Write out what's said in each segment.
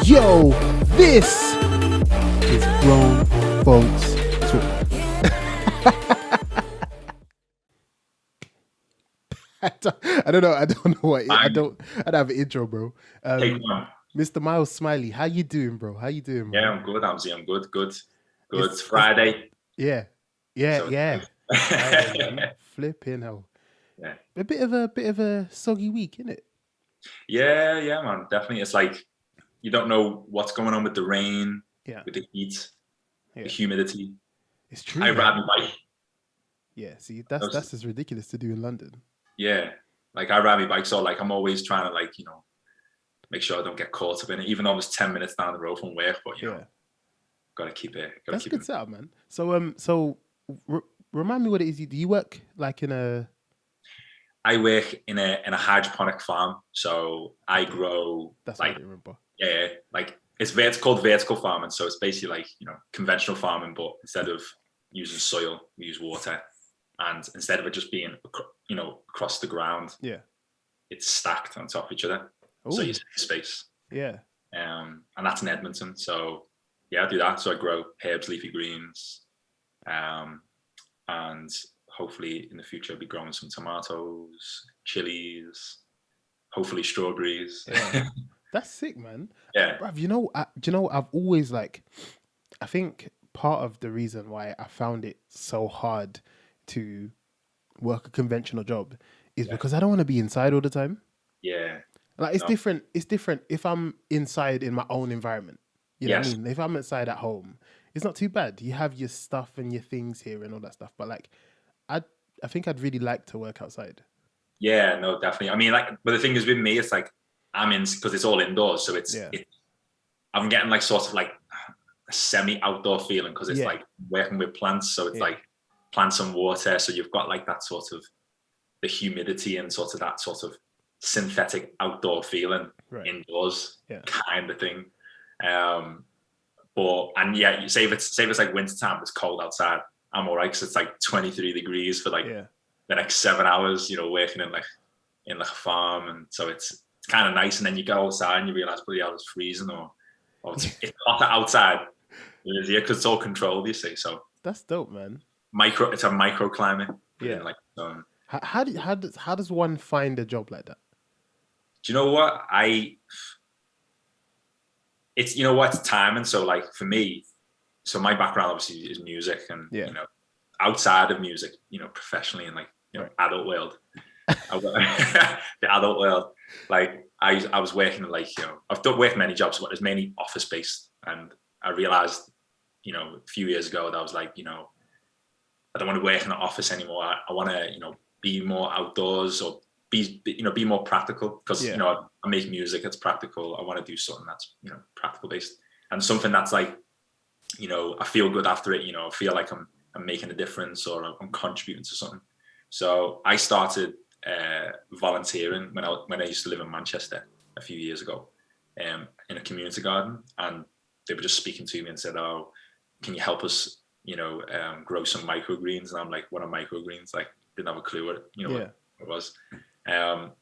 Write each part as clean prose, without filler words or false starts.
Yo, this is Grown Folks Talk. I don't know. I don't know what. I don't have an intro, bro. Take one. Mr. Myles Smiley, how you doing, bro? How you doing, man? Yeah, I'm good, Amzi. I'm good. Good. It's Friday. Yeah. Friday, Man. Flipping hell. Yeah. A bit of a soggy week, isn't it? Yeah, man. Definitely. It's like you don't know what's going on with the rain, with the heat, the humidity. It's true. I ride my bike. Yeah, see, that's as ridiculous to do in London. Yeah. Like I ride my bike, so like I'm always trying to make sure I don't get caught up in it, even though it's 10 minutes down the road from work, but you know, gotta keep it. That's a good setup, man. So remind me what it is. Do you work like in a? I work in a hydroponic farm, so I grow. That's what I remember. Yeah, like it's called vertical farming, so it's basically like conventional farming, but instead of using soil, we use water, and instead of it just being across the ground, it's stacked on top of each other. Ooh. So you save space. Yeah. And that's in Edmonton. So yeah, I do that. So I grow herbs, leafy greens, and hopefully in the future I'll be growing some tomatoes, chilies, hopefully strawberries. Yeah. That's sick, man. Yeah. Bruv, I've always I think part of the reason why I found it so hard to work a conventional job is because I don't want to be inside all the time. Yeah. Like it's different. It's different if I'm inside in my own environment. You know what I mean? If I'm inside at home, it's not too bad. You have your stuff and your things here and all that stuff. But I think I'd really like to work outside. Yeah, no, definitely. I mean, but the thing is with me, it's like I'm in because it's all indoors, so I'm getting sort of a semi-outdoor feeling because it's like working with plants, so it's like plants and water, so you've got that sort of the humidity and sort of that sort of synthetic outdoor feeling indoors kind of thing. You say if it's like winter time, it's cold outside, I'm all right because it's like 23 degrees for the next 7 hours, working in a farm, and so it's kind of nice. And then you go outside and you realize, bloody hell, it's freezing or it's hotter outside because it's all controlled, you see. So that's dope, man. It's a microclimate. Yeah. How does one find a job like that? Do you know what? It's timing. So for me, so my background obviously is music, and outside of music, professionally in adult world, the adult world, I was working in I've done work many jobs, but it's mainly office based, and I realized a few years ago that I was I don't want to work in an office anymore. I want to be more outdoors or be more practical because I make music. It's practical. I want to do something that's practical based and something that's I feel good after it. I feel like I'm making a difference or I'm contributing to something. So I started volunteering when I used to live in Manchester a few years ago in a community garden, and they were just speaking to me and said, "Oh, can you help us grow some microgreens?" And I'm like, "What are microgreens?" Didn't have a clue what it was. And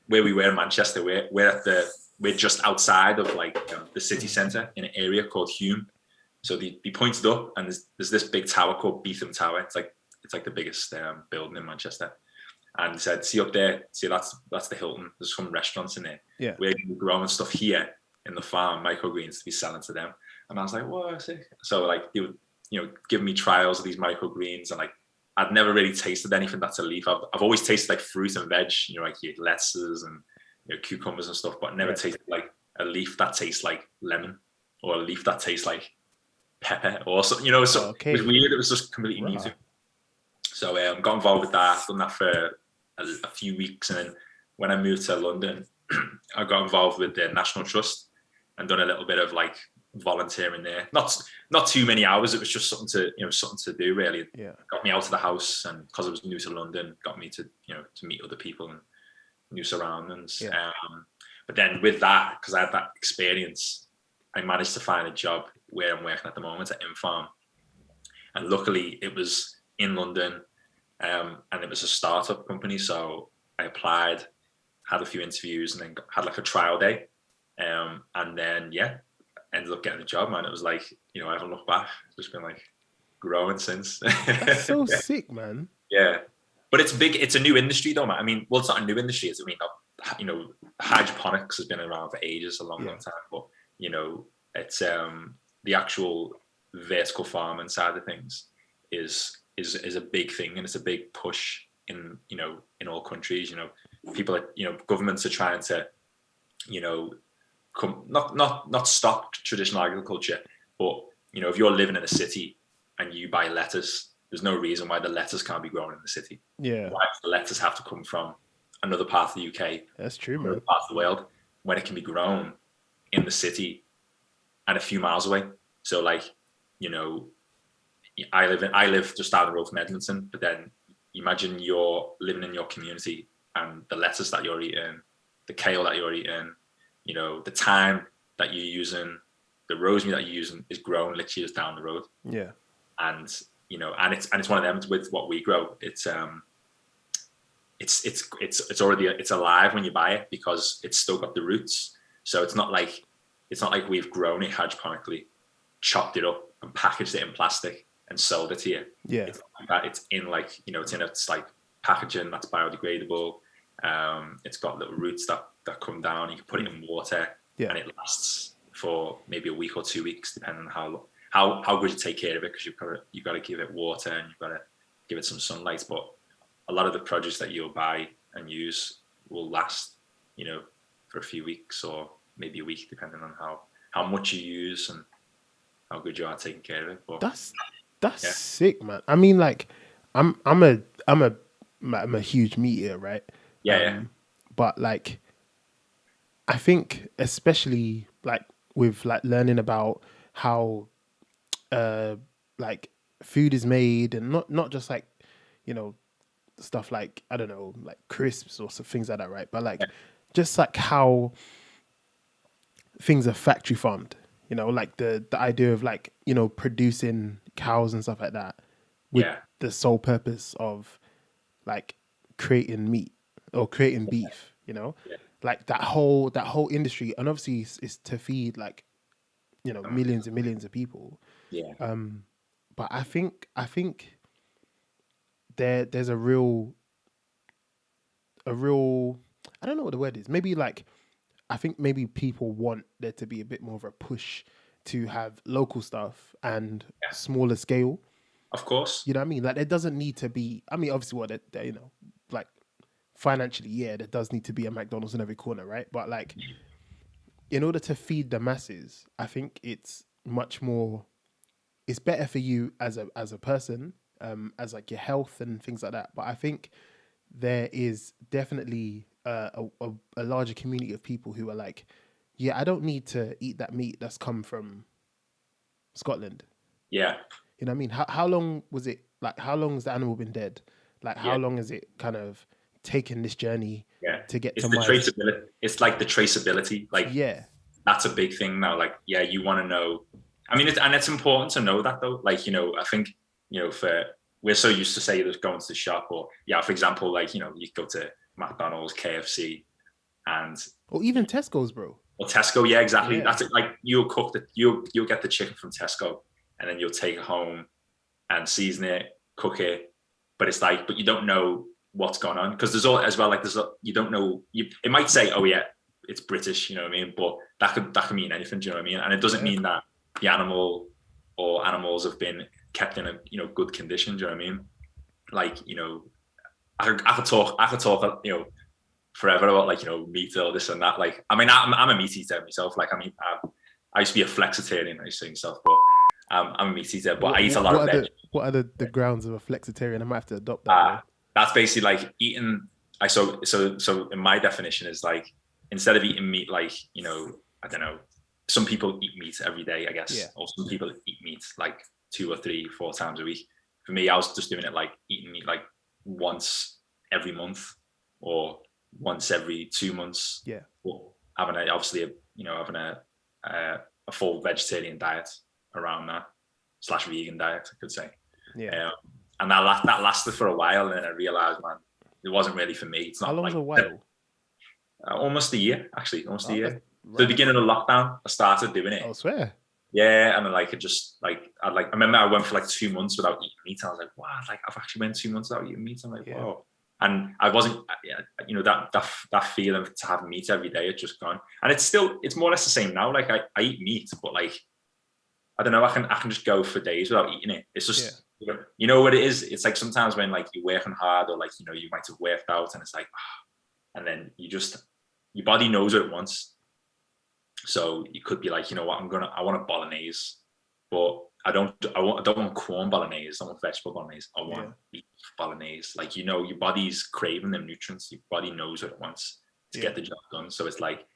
where we were in Manchester, we're just outside of the city centre in an area called Hume. So they pointed up, and there's this big tower called Beetham Tower. It's like the biggest building in Manchester. And they said, "See up there? See that's the Hilton. There's some restaurants in there. Yeah, we're growing stuff here in the farm, microgreens to be selling to them." And I was like, "Whoa, sick!" So they would giving me trials of these microgreens, and I'd never really tasted anything that's a leaf. I've always tasted fruit and veg, your lettuces and cucumbers and stuff, but never tasted a leaf that tastes like lemon or a leaf that tastes like pepper or something. It was weird. It was just completely new to me. So got involved with that. Done that for a few weeks, and then when I moved to London, I got involved with the National Trust and done a little bit of volunteering there. Not too many hours. It was just something to do really. Yeah. Got me out of the house, and because I was new to London, got me to to meet other people and new surroundings. Yeah. But then with that, because I had that experience, I managed to find a job where I'm working at the moment at Infarm, and luckily it was in London, and it was a startup company. So I applied, had a few interviews, and then had like a trial day, and then ended up getting a job, man. It was like, you know, I haven't looked back. It's just been like growing since. That's so sick, man. Yeah, but it's big. It's a new industry, though, man. I mean, well, it's not a new industry. It's, I mean, you know, hydroponics has been around for ages, a long time. But you know, it's the actual vertical farming side of things is a big thing, and it's a big push in, you know, in all countries. You know, people are, you know, governments are trying to, you know, not stop traditional agriculture, but you know, if you're living in a city and you buy lettuce, there's no reason why the lettuce can't be grown in the city. Yeah. Why does the lettuce have to come from another part of the UK? That's true, man. Another part of the world, when it can be grown in the city and a few miles away. So, like, you know, I live just down the road from Edmonton, but then imagine you're living in your community and the lettuce that you're eating, the kale that you're eating, you know, the thyme that you're using, the rosemary that you're using is grown literally just down the road. Yeah. And you know, and it's one of them with what we grow. It's already, it's alive when you buy it because it's still got the roots. So it's not like we've grown it hydroponically, chopped it up and packaged it in plastic and sold it to you. Yeah. It's like that. It's in like, you know, it's like packaging that's biodegradable. It's got little roots that come down. You can put it in water, and it lasts for maybe a week or 2 weeks, depending on how good you take care of it, because you've got to give it water and you've got to give it some sunlight. But a lot of the produce that you'll buy and use will last, you know, for a few weeks or maybe a week, depending on how much you use and how good you are taking care of it. But that's sick, man. I mean, like, I'm a huge meat eater, right? Yeah. But like, I think especially like with like learning about how like food is made, and not just like, you know, stuff like, I don't know, like crisps or some things like that, right? But like just like how things are factory farmed, you know, like the idea of like, you know, producing cows and stuff like that with the sole purpose of like creating meat or creating beef, you know, like that whole industry. And obviously it's to feed like, you know, millions and millions of people. But I think there's a real, I don't know what the word is. Maybe like, I think maybe people want there to be a bit more of a push to have local stuff and smaller scale. Of course. You know what I mean? Like, there doesn't need to be, I mean, obviously you know, like financially, there does need to be a McDonald's in every corner, right? But like, in order to feed the masses, I think it's much more, it's better for you as a person, as like your health and things like that. But I think there is definitely a larger community of people who are like, yeah, I don't need to eat that meat that's come from Scotland. Yeah. You know what I mean? How long was it, like, how long has the animal been dead? Like, how long has it kind of taken this journey to get to my... traceability. It's like the traceability. Like, that's a big thing now. Like, you want to know. I mean, it's important to know that, though. Like, you know, I think, you know, we're so used to say that going to the shop, or for example, like, you know, you go to McDonald's, KFC, or even Tesco's, bro. Or Tesco, exactly. That's it. Like, you'll get the chicken from Tesco, and then you'll take it home and season it, cook it. But it's like, but you don't know what's going on, because there's all as well. Like, you don't know. It might say, oh yeah, it's British, you know what I mean? But that could mean anything. Do you know what I mean? And it doesn't mean that the animal or animals have been kept in a, you know, good condition. Do you know what I mean? Like, you know, I could talk, you know, forever about, like, you know, meat or this and that. Like, I mean, I'm a meat eater myself. Like, I mean, I used to be a flexitarian, I used to say myself, but I'm a meat eater. But I eat a lot of veg. What are the grounds of a flexitarian? I might have to adopt that. That's basically like eating. So in my definition is like, instead of eating meat, like, you know, I don't know, some people eat meat every day, I guess, or some people eat meat like 2 or 3, 4 times a week. For me, I was just doing it like eating meat like once every month or once every 2 months. Or having a full vegetarian diet around that / vegan diet, I could say. And that lasted for a while, and then I realized, man, it wasn't really for me. It's not. How long's like, a while? Almost a year, actually, almost a year. Right. So the beginning of lockdown, I started doing it. I swear. Yeah, and then like it just like I remember I went for like 2 months without eating meat. I was like, wow, like I've actually went 2 months without eating meat. I'm like, whoa. And I wasn't, you know, that feeling to have meat every day, it's just gone. And it's more or less the same now. Like I eat meat, but like I don't know, I can just go for days without eating it. It's just you know what it is. It's like sometimes when like you're working hard or like you know you might have worked out and it's like, and then your body knows what it wants. So you could be like, you know what, I want a bolognese, but I don't want corn bolognese. I want vegetable bolognese. I want beef bolognese. Like, you know, your body's craving them nutrients. Your body knows what it wants to get the job done. So it's like,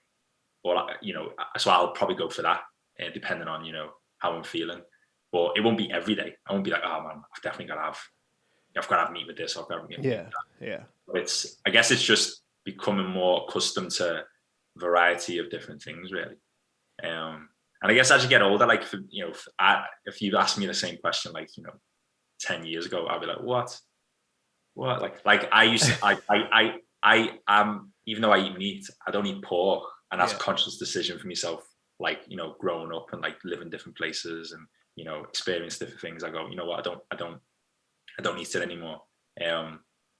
well, you know, so I'll probably go for that, depending on, you know, how I'm feeling. But it won't be every day. I won't be like, oh man, I've got to have meat with this. I've got to have meat with that. Yeah. But I guess it's just becoming more accustomed to variety of different things, really. And I guess as you get older, like, you know, if you asked me the same question, like, you know, 10 years ago, I'd be like, what? Like I used to, I even though I eat meat, I don't eat pork. And that's a conscious decision for myself. Like, you know, growing up and like living different places and, you know, experience different things. I go, you know what? I don't eat it anymore. I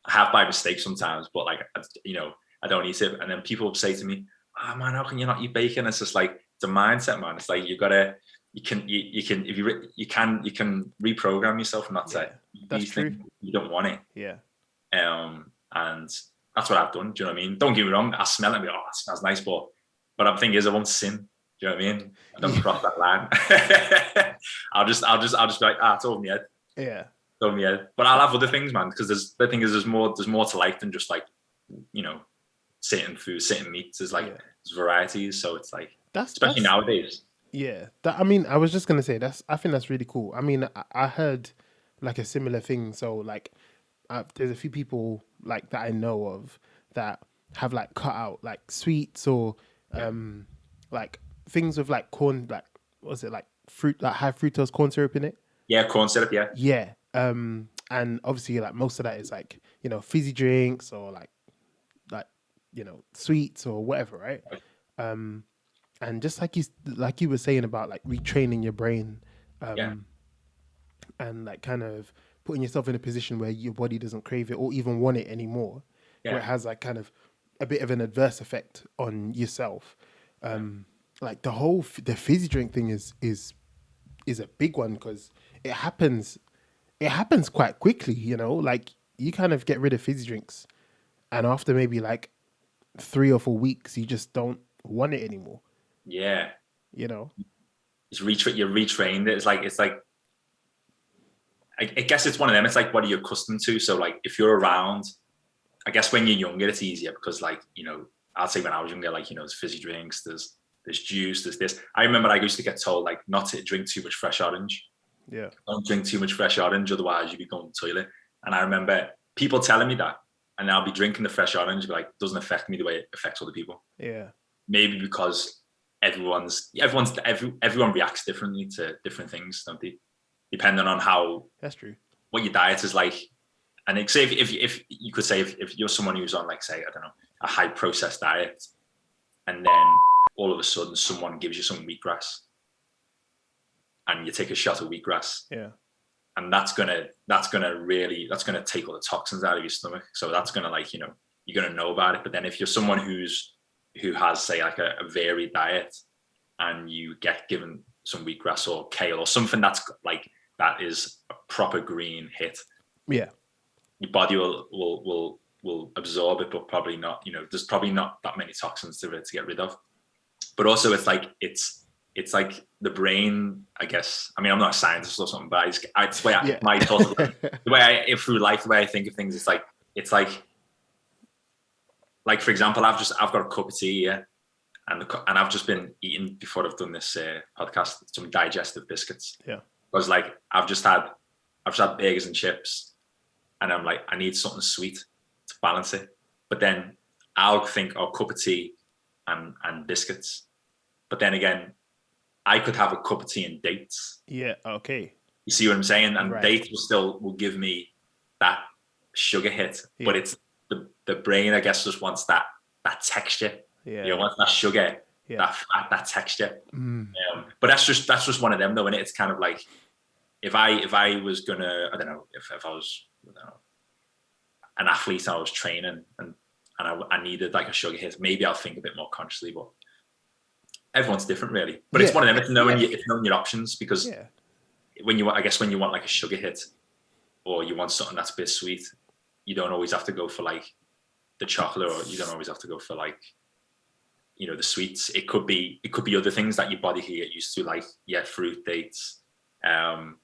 have by mistake sometimes, but like, you know, I don't eat it. And then people say to me, oh man, how can you not eat bacon? It's just like, it's a mindset, man. It's like, you can reprogram yourself not to eat these things. You don't want it. Yeah. And that's what I've done. Do you know what I mean? Don't get me wrong. I smell it and be, oh, that smells nice. But the thing is, I won't sin. Do you know what I mean? I don't cross that line. I'll just be like, it's over my head. Yeah. It's over my head. But I'll have other things, man, because there's more to life than just like, you know, sitting meats. There's like there's varieties. So it's like, especially nowadays. Yeah. I mean, I was just gonna say I think that's really cool. I mean, I heard like a similar thing. So like, there's a few people like that I know of that have like cut out like sweets or like things with like corn, like what's it, like fruit, like high fructose corn syrup in it. Yeah, corn syrup. Yeah. Yeah. And obviously like most of that is like, you know, fizzy drinks or like you know, sweets or whatever, right? And just like you were saying about like retraining your brain, and like kind of putting yourself in a position where your body doesn't crave it or even want it anymore, where it has like kind of a bit of an adverse effect on yourself. Like the fizzy drink thing is a big one because it happens quite quickly, you know, like you kind of get rid of fizzy drinks and after maybe like 3 or 4 weeks, you just don't want it anymore. Yeah. You know, you're retrained. It's like, I guess it's one of them. It's like, what are you accustomed to? So like, if you're around, I guess when you're younger, it's easier because like, you know, I'd say when I was younger, like, you know, there's fizzy drinks, there's juice, there's this. I remember I used to get told like not to drink too much fresh orange. Yeah. Don't drink too much fresh orange, otherwise you'll be going to the toilet. And I remember people telling me that. And I'll be drinking the fresh orange, but like, it doesn't affect me the way it affects other people. Yeah. Maybe because everyone reacts differently to different things, don't they? Depending on how. That's true. What your diet is like, and like, say if you could say if you're someone who's on like, say, I don't know, a high processed diet, and then all of a sudden someone gives you some wheatgrass, and you take a shot of wheatgrass. Yeah. And that's gonna take all the toxins out of your stomach. So that's gonna, like, you know, you're gonna know about it. But then if you're someone who has, say, like a varied diet, and you get given some wheatgrass or kale or something that is a proper green hit, yeah, your body will absorb it, but probably not. You know, there's probably not that many toxins to get rid of. But also, it's like the brain, I guess. I mean, I'm not a scientist or something, but it's the way my thoughts, the way through life, the way I think of things. It's like for example, I've got a cup of tea here, and I've just been eating, before I've done this podcast, some digestive biscuits. Yeah, because like I've just had burgers and chips, and I'm like, I need something sweet to balance it. But then I'll think, oh, cup of tea and biscuits. But then again, I could have a cup of tea and dates. Yeah. Okay. You see what I'm saying? And right. Dates will give me that sugar hit, but it's the brain, I guess, just wants that that texture. Yeah. You want that sugar, that fat, that texture. But that's just one of them, though, innit? It's kind of like if I was gonna, I don't know, if I was, I don't know, an athlete and I was training and I needed like a sugar hit, maybe I'll think a bit more consciously. But everyone's different, really. But it's one of them. It's knowing your options, because when you want like a sugar hit, or you want something that's a bit sweet, you don't always have to go for like the chocolate, or you don't always have to go for like, you know, the sweets. It could be other things that your body can get used to, like fruit, dates, and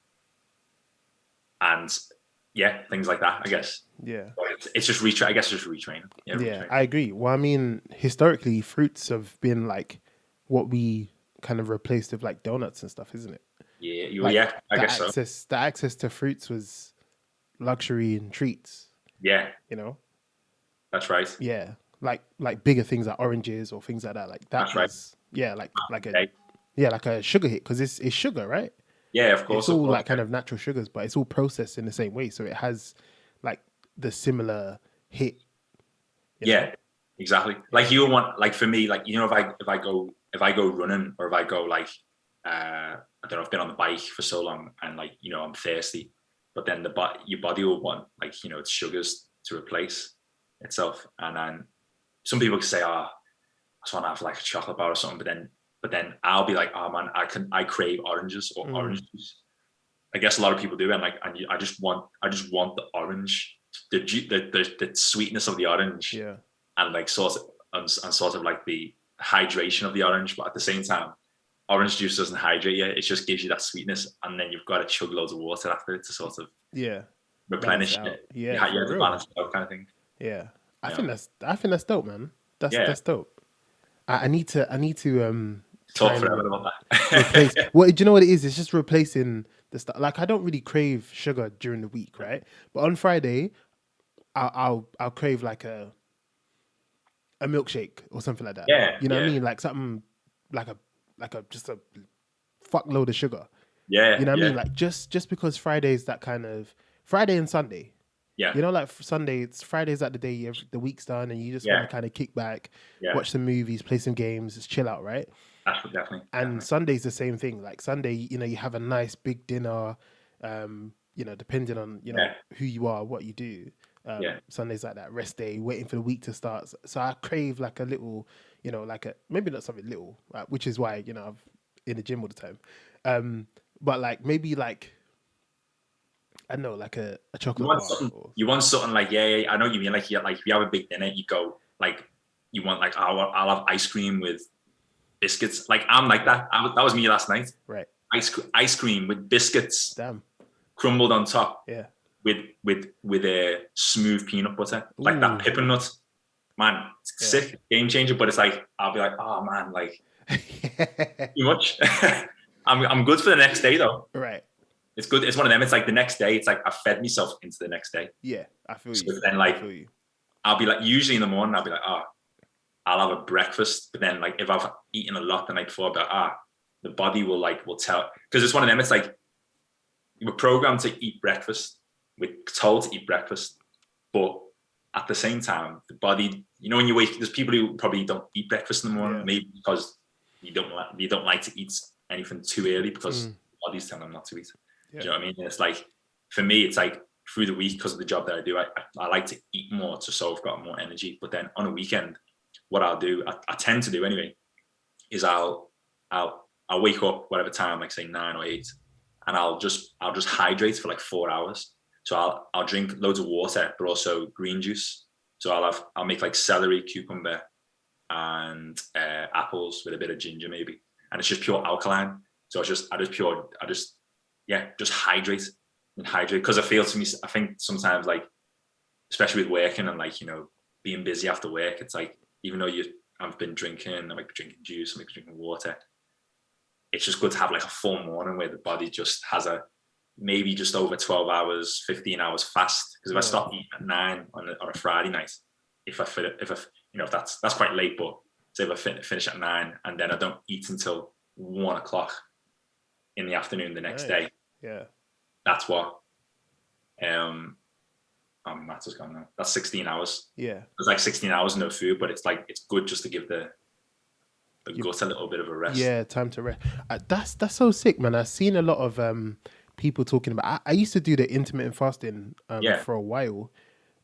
things like that, I guess. Yeah. It's just retraining. I guess just retraining. Yeah, retraining. I agree. Well, I mean, historically, fruits have been like what we kind of replaced with like donuts and stuff, isn't it? Yeah, like, I guess so. The access to fruits was luxury and treats. Yeah. You know? That's right. Yeah. Like bigger things like oranges or things like that. Like that. That's right. Yeah, like a sugar hit, because it's sugar, right? Yeah, of course. It's all like kind of natural sugars, but it's all processed in the same way, so it has like the similar hit. Yeah, exactly. Like you want, like for me, like, you know, if I go running, or if I go like I don't know, I've been on the bike for so long and like, you know, I'm thirsty, but then your body will want, like, you know, it's sugars to replace itself. And then some people can say, oh, I just want to have like a chocolate bar or something, but then I'll be like, oh man, I crave oranges or orange juice. I guess a lot of people do, and I just want the orange, the sweetness of the orange, and like sort of like the hydration of the orange. But at the same time, orange juice doesn't hydrate you; it just gives you that sweetness, and then you've got to chug loads of water after it to sort of replenish it. You have to balance it out, kind of thing. Yeah, I think that's dope, man. That's dope. I need to talk forever about that. Well, do you know what it is? It's just replacing the stuff. Like, I don't really crave sugar during the week, right? But on Friday, I'll crave like a milkshake or something like that. Yeah, you know what I mean? Like something like a just a fuckload of sugar. Yeah, you know what I mean? Like just because Friday's that kind of Friday and Sunday. Yeah, you know, like Friday's like the day the week's done, and you just want to kind of kick back, watch some movies, play some games, just chill out, right? Definitely. And Sunday's the same thing. Like Sunday, you know, you have a nice big dinner. You know, depending on who you are, what you do. Sunday's like that rest day, waiting for the week to start. So I crave like a little, you know, like maybe not something little, which is why, you know, I'm in the gym all the time. But like maybe like, I don't know, like a chocolate bar. You want something like, I know what you mean. Like, if you have a big dinner, you go like, you want like, I'll have ice cream with biscuits. Like, I'm like that. That was me last night. Right. Ice cream with biscuits. Damn. Crumbled on top. Yeah. With a smooth peanut butter. Like that pippin nut. Man, it's sick. Game changer. But it's like, I'll be like, oh man, like too much. I'm good for the next day though. Right. It's good. It's one of them. It's like the next day. It's like I fed myself into the next day. Yeah, I feel so you. Then like, I'll be like, usually in the morning, I'll be like, I'll have a breakfast. But then like, if I've eaten a lot the night before, I'll be like, the body will tell. Because it's one of them. It's like, we're programmed to eat breakfast. We're told to eat breakfast. But at the same time, the body, you know, when you wake, there's people who probably don't eat breakfast in the morning, maybe because you don't like to eat anything too early because the body's telling them not to eat. Do you know what I mean? And it's like, for me, it's like through the week, because of the job that I do, I like to eat more so I've got more energy. But then on a weekend, what I'll do, I tend to do anyway, is I'll wake up whatever time, like say 9 or 8, and I'll just hydrate for like 4 hours. So I'll drink loads of water, but also green juice. So I'll make like celery, cucumber, and apples with a bit of ginger maybe, and it's just pure alkaline. So I just hydrate because I think sometimes, like, especially with working and like, you know, being busy after work, it's like, even though I've been drinking, I might be drinking juice, I might be drinking water, it's just good to have like a full morning where the body just has maybe just over 12 hours, 15 hours fast. Because if I stop eating at 9 on a Friday night, if that's quite late, but say if I finish at 9 and then I don't eat until 1 o'clock in the afternoon the next day. Yeah. That's what Matt's just gone now. That's 16 hours. Yeah. It's like 16 hours no food, but it's like, it's good just to give the gut a little bit of a rest. Yeah, time to rest. That's so sick, man. I've seen a lot of people talking about. I used to do the intermittent fasting for a while.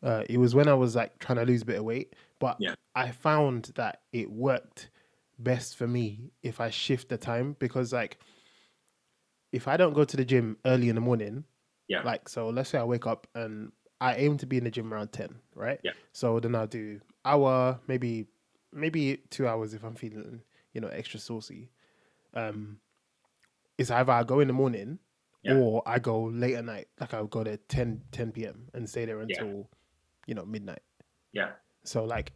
It was when I was like trying to lose a bit of weight, but I found that it worked best for me if I shift the time, because like if I don't go to the gym early in the morning, like, so let's say I wake up and I aim to be in the gym around 10, right? Yeah. So then I'll do hour, maybe 2 hours if I'm feeling, extra saucy. It's either I go in the morning or I go late at night. Like I'll go there 10 p.m. and stay there until, midnight. Yeah. So like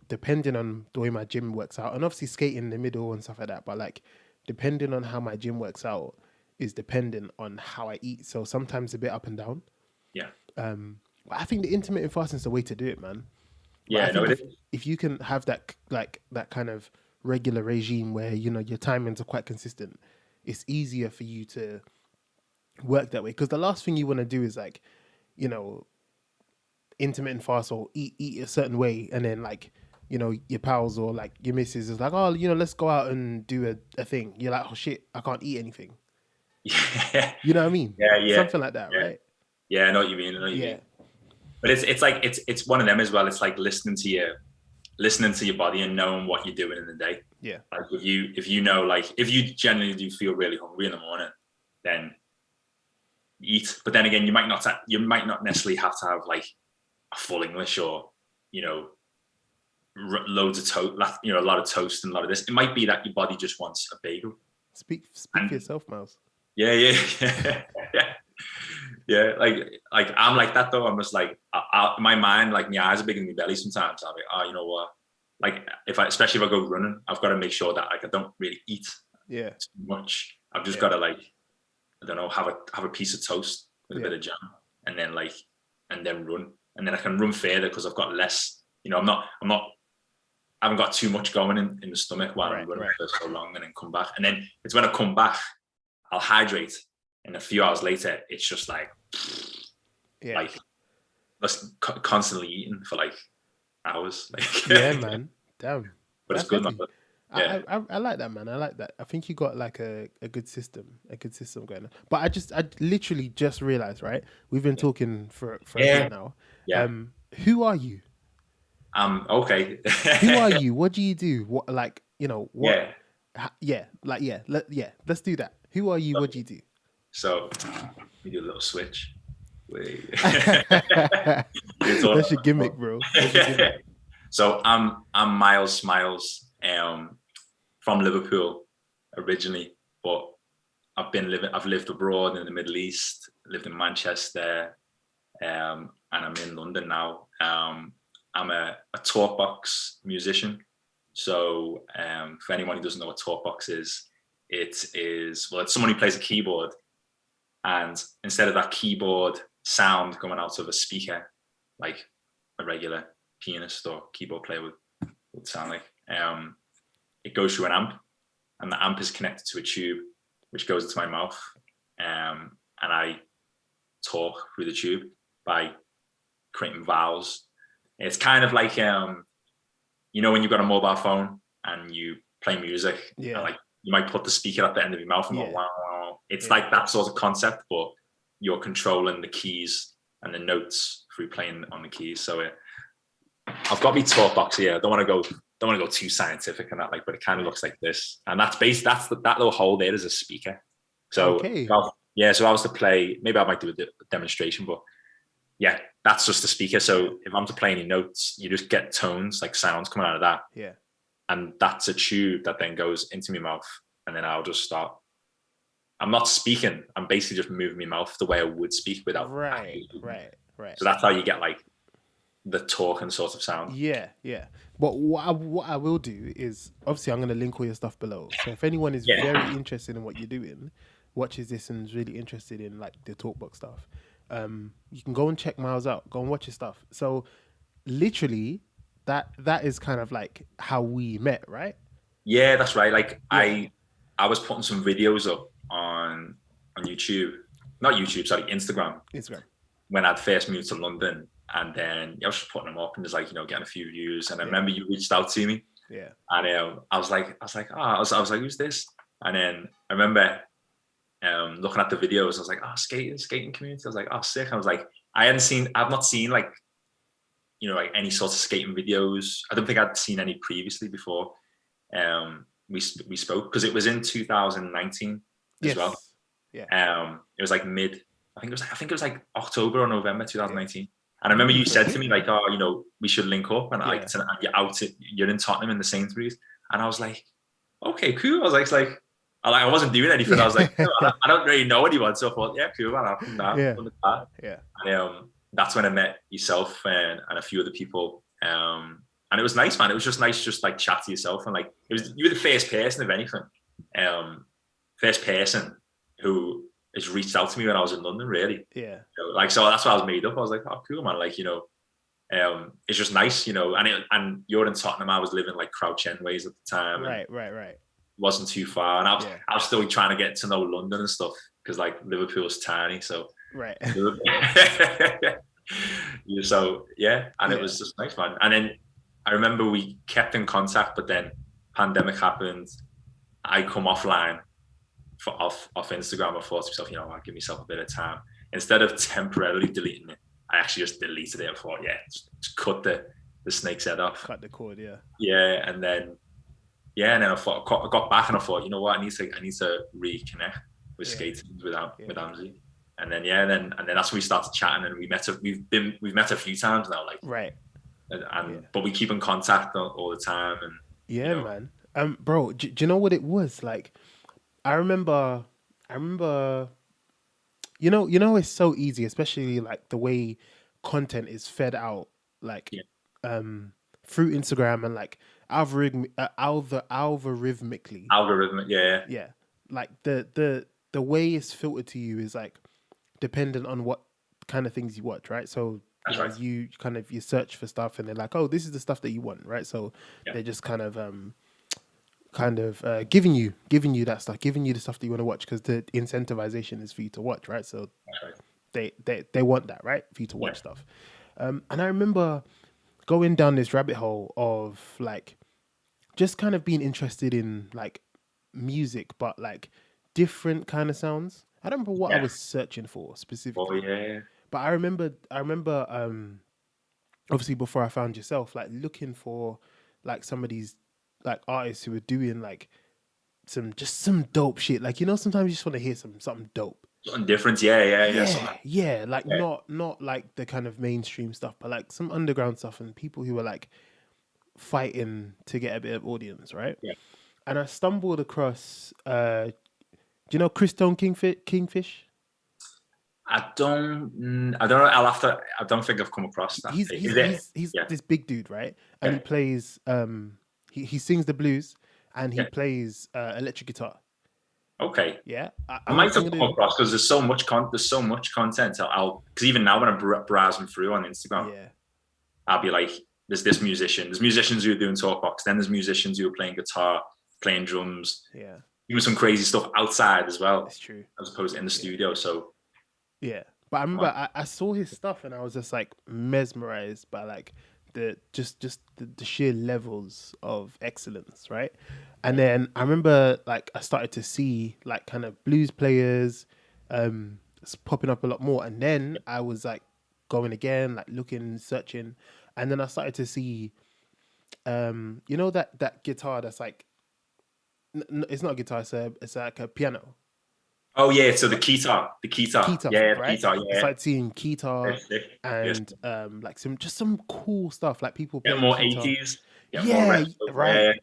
depending on the way my gym works out, and obviously skating in the middle and stuff like that, but like depending on how my gym works out is dependent on how I eat. So sometimes a bit up and down. Yeah. I think the intermittent fasting is the way to do it, man. Yeah, no, if you can have that kind of regular regime where your timings are quite consistent, it's easier for you to work that way. Because the last thing you want to do is like, intermittent fast or eat a certain way, and then like, your pals or like your missus is like, oh, let's go out and do a thing. You're like, oh shit, I can't eat anything. Yeah. You know what I mean? Yeah. Something like that, right? Yeah, I know what you mean. Mean. But it's like it's one of them as well. It's like listening to your body and knowing what you're doing in the day. Yeah. Like if you know, like if you generally do feel really hungry in the morning, then eat. But then again, you might not necessarily have to have like a full English or loads of toast, a lot of toast and a lot of this. It might be that your body just wants a bagel. Speak for yourself, Myles. Yeah. Yeah, like I'm like that though. I'm just like, my mind, like my eyes are bigger than my belly sometimes. I'm like, oh, you know what? Like especially if I go running, I've got to make sure that like I don't really eat too much. I've just got to like, I don't know, have a piece of toast with a bit of jam, and then run, and then I can run further because I've got less. I haven't got too much going in the stomach while I'm running for so long, and then come back. And then it's when I come back, I'll hydrate. And a few hours later, it's just like, like just constantly eating for like hours. Like, yeah, man. Damn. But it's good. Man. Yeah. I like that, man. I like that. I think you got like a good system going on. But I literally just realized, right? We've been talking for a bit now. Yeah. Who are you? Okay. Who are you? What do you do? What, like, what? Yeah. Let's do that. Who are you? What do you do? So we do a little switch. That's your gimmick, bro. So I'm Myles Smyles, from Liverpool originally, but I've lived abroad in the Middle East, lived in Manchester, and I'm in London now. I'm a talkbox musician. So for anyone who doesn't know what talkbox is, it's someone who plays a keyboard. And instead of that keyboard sound coming out of a speaker, like a regular pianist or keyboard player would sound like, it goes through an amp, and the amp is connected to a tube, which goes into my mouth. And I talk through the tube by creating vowels. It's kind of like, when you've got a mobile phone and you play music, and like you might put the speaker at the end of your mouth and go, wow. It's like that sort of concept, but you're controlling the keys and the notes through playing on the keys. So I've got my talk box here. I don't want to go too scientific and that, like, but it kind of looks like this. And that little hole there is a speaker. So so if I was to play, maybe I might do a demonstration, but yeah, that's just the speaker. So if I'm to play any notes, you just get tones, like sounds coming out of that. Yeah. And that's a tube that then goes into my mouth, and then I'll just start. I'm not speaking. I'm basically just moving my mouth the way I would speak without. Right. So that's how you get like the talking sort of sound. Yeah. But what I will do is, obviously I'm going to link all your stuff below. So if anyone is very interested in what you're doing, watches this and is really interested in like the talkbox stuff, you can go and check Myles out. Go and watch his stuff. So literally, that is kind of like how we met, right? Yeah, that's right. Like I was putting some videos up on YouTube, not YouTube, sorry, Instagram. when I'd first moved to London, and then I was just putting them up and just like, getting a few views. And I remember you reached out to me. Yeah. And I was like, who's this? And then I remember looking at the videos. I was like, skating community. I was like, sick. I was like, I've not seen like, like any sort of skating videos. I don't think I'd seen any previously before. We spoke because it was in 2019 as well. Yeah. It was like I think it was like October or November 2019. Yeah. And I remember you said to me like, we should link up, and you're in Tottenham in the Sainsbury's, and I was like, okay, cool. I was like, I wasn't doing anything. I was like, I don't really know anyone, so I thought, yeah, cool, man, I'll come down. Yeah. And that's when I met yourself and a few other people. And it was nice, man. It was just nice, just like chat to yourself, and like you were the first person, if anything, first person who has reached out to me when I was in London, really. Yeah. So that's why I was made up. I was like, oh, cool, man. Like, it's just nice, and you're in Tottenham. I was living like Crouch End ways at the time. Right. Wasn't too far. And I was still trying to get to know London and stuff, because like Liverpool's tiny. So, right. So, yeah. And it was just nice, man. And then I remember we kept in contact, but then pandemic happened. I come offline off Instagram. I thought to myself, I'll give myself a bit of time. Instead of temporarily deleting it, I actually just deleted it. I thought, just cut the snake's head off. Cut the cord, yeah. Yeah, and then I thought I got back and I thought, you know what, I need to reconnect with skating with Amzi. And then and then that's when we started chatting, and we've met a few times now, like right. But we keep in contact all the time. And man. Bro, do you know what it was like? I remember, it's so easy, especially like the way content is fed out, like, through Instagram and like algorithmically. Yeah. Like the way it's filtered to you is like dependent on what kind of things you watch, right? So you you search for stuff, and they're like, oh, this is the stuff that you want, right? So they're just kind of giving you that stuff, giving you the stuff that you want to watch, because the incentivization is for you to watch, right? So they want that, right, for you to watch stuff. And I remember going down this rabbit hole of like just kind of being interested in like music, but like different kind of sounds. I don't remember what I was searching for specifically. Oh yeah. But I remember obviously before I found yourself, like looking for like some of these like artists who were doing like some dope shit. Like, sometimes you just want to hear something dope. Something different, yeah. Like not like the kind of mainstream stuff, but like some underground stuff, and people who were like fighting to get a bit of audience, right? Yeah. And I stumbled across do you know Chris Tone Kingfish? I don't know. I don't think I've come across that. He's this big dude, right? And he plays he sings the blues, and he plays electric guitar. Okay. Yeah. I might have come across, because there's so much content. Because even now when I'm browsing through on Instagram, I'll be like, there's musicians who are doing talk box, then there's musicians who are playing guitar, playing drums, even some crazy stuff outside as well. It's true. As opposed to in the studio. So yeah. But I remember I saw his stuff, and I was just like mesmerized by like the sheer levels of excellence, right? And then I remember like I started to see like kind of blues players popping up a lot more, and then I was like going again, like looking, searching, and then I started to see that guitar that's like it's not a guitar, it's like a piano. Oh yeah, so the keytar, yeah, right? keytar, yeah. It's like seeing keytar and like some cool stuff, like people playing more keytar. 80s. Right.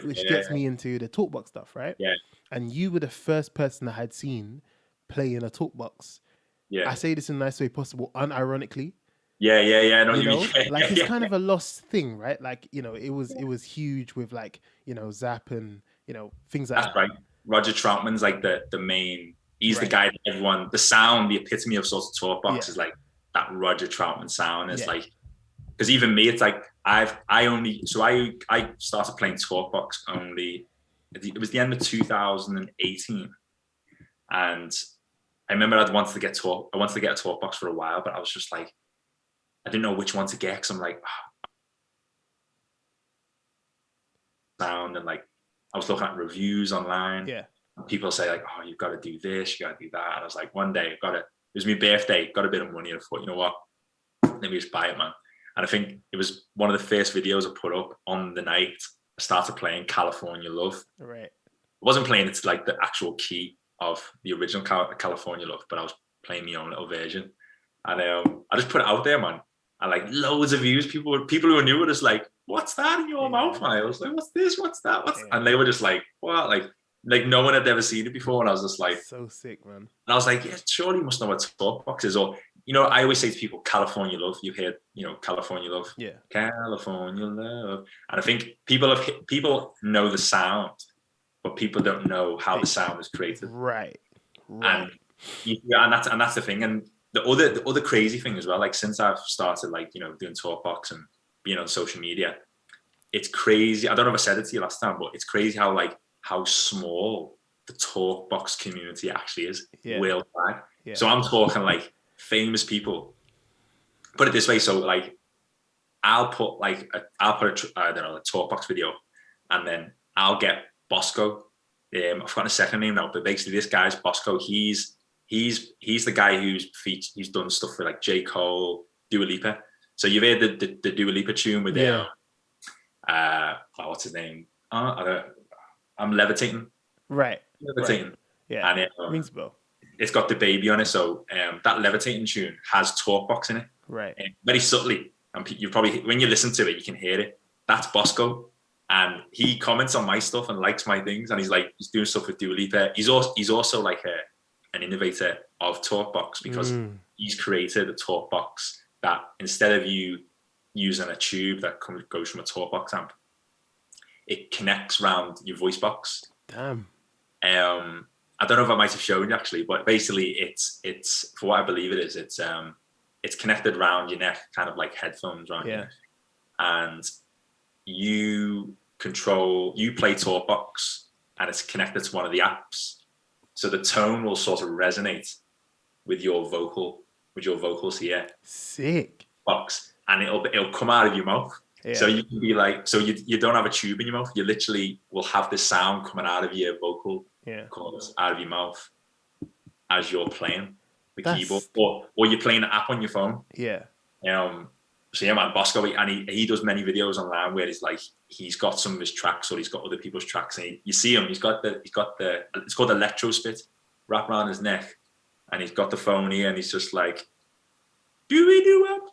Which gets me into the talkbox stuff, right? Yeah. And you were the first person I had seen playing a talkbox. Yeah. I say this in the nice way possible, unironically. Yeah. I know you know? Like it's kind of a lost thing, right? Like, it was huge with like, Zap and, things like that. That's right. Roger Troutman's like the main, he's the guy that everyone, the sound, the epitome of sort of talkbox is like that Roger Troutman sound. Is like, because even me, it's like I started playing talkbox only, it was the end of 2018, and I remember I wanted to get a talk box for a while, but I was just like, I didn't know which one to get because I'm like, sound, and like I was looking at reviews online. Yeah. And people say like, oh, you've got to do this, you got to do that. And I was like, one day it was my birthday, got a bit of money, and I thought, you know what? Let me just buy it, man. And I think it was one of the first videos I put up on the night. I started playing California Love. Right. I wasn't playing it to like the actual key of the original California Love, but I was playing my own little version. And I just put it out there, man. And like loads of views. People who knew were just like, what's that in your mouth, Myles? Like, what's this? What's that? And they were just like, what? Like no one had ever seen it before. And I was just like, so sick, man. And I was like, yeah, surely you must know what talk box is. Or, you know, I always say to people, California Love. You've heard, you know, California Love. Yeah. California Love. And I think people know the sound, but people don't know how the sound is created. Right. And that's the thing. And the other crazy thing as well, like since I've started like, you know, doing talk box and being on social media, it's crazy. I don't know if I said it to you last time, but it's crazy how small the talk box community actually is worldwide. Yeah. So I'm talking like famous people. Put it this way, so like I'll put a talk box video, and then I'll get Bosco. I've forgotten his second name now, but basically this guy's Bosco. He's the guy he's done stuff for like J. Cole, Dua Lipa. So you've heard the Dua Lipa tune with what's his name? I'm Levitating. Right. Levitating. Right. Yeah. And rings a bell. It's got the baby on it. So that Levitating tune has talkbox in it. Right. Very subtly. And you probably, when you listen to it, you can hear it. That's Bosco. And he comments on my stuff and likes my things. And he's doing stuff with Dua Lipa. He's also like an innovator of talkbox, because he's created a talkbox that instead of you using a tube that goes from a talkbox amp, it connects around your voice box. Damn. I don't know if I might have shown you actually, but basically it's for what I believe it is. It's connected around your neck, kind of like headphones around your neck, and you play talkbox, and it's connected to one of the apps, so the tone will sort of resonate with your vocals here. Sick. Box, and it'll come out of your mouth. Yeah. So you can be like, so you don't have a tube in your mouth. You literally will have the sound coming out of your vocal cords, out of your mouth, as you're playing the keyboard, or you're playing the app on your phone. Yeah. So yeah, man, Bosco, and he does many videos online where he's got some of his tracks, or he's got other people's tracks, and you see him. He's got the it's called electro spit wrapped around his neck, and he's got the phone here, and he's just like, do it up.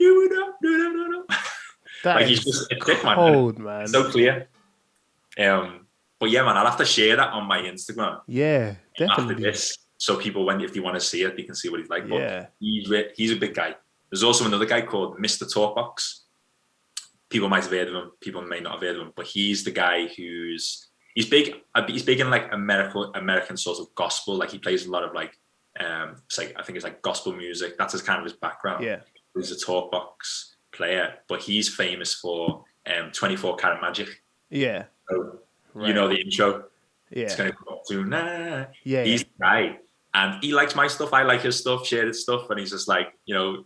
That like is he's just it's cold, man. So clear. But yeah, man, I'll have to share that on my Instagram. Yeah, definitely. After this, so people, if they want to see it, they can see what he's like. But he's a big guy. There's also another guy called Mr. Talkbox. People might have heard of him. People may not have heard of him, but he's the guy he's big. He's big in like American sort of gospel. Like he plays a lot of like, I think it's like gospel music. That's his background. Yeah, he's a talkbox player, but he's famous for 24 Karat Magic. Yeah. So, you know the intro. Yeah. It's gonna go tonight. Yeah. He's the guy. And he likes my stuff. I like his stuff, shared his stuff, and he's just like,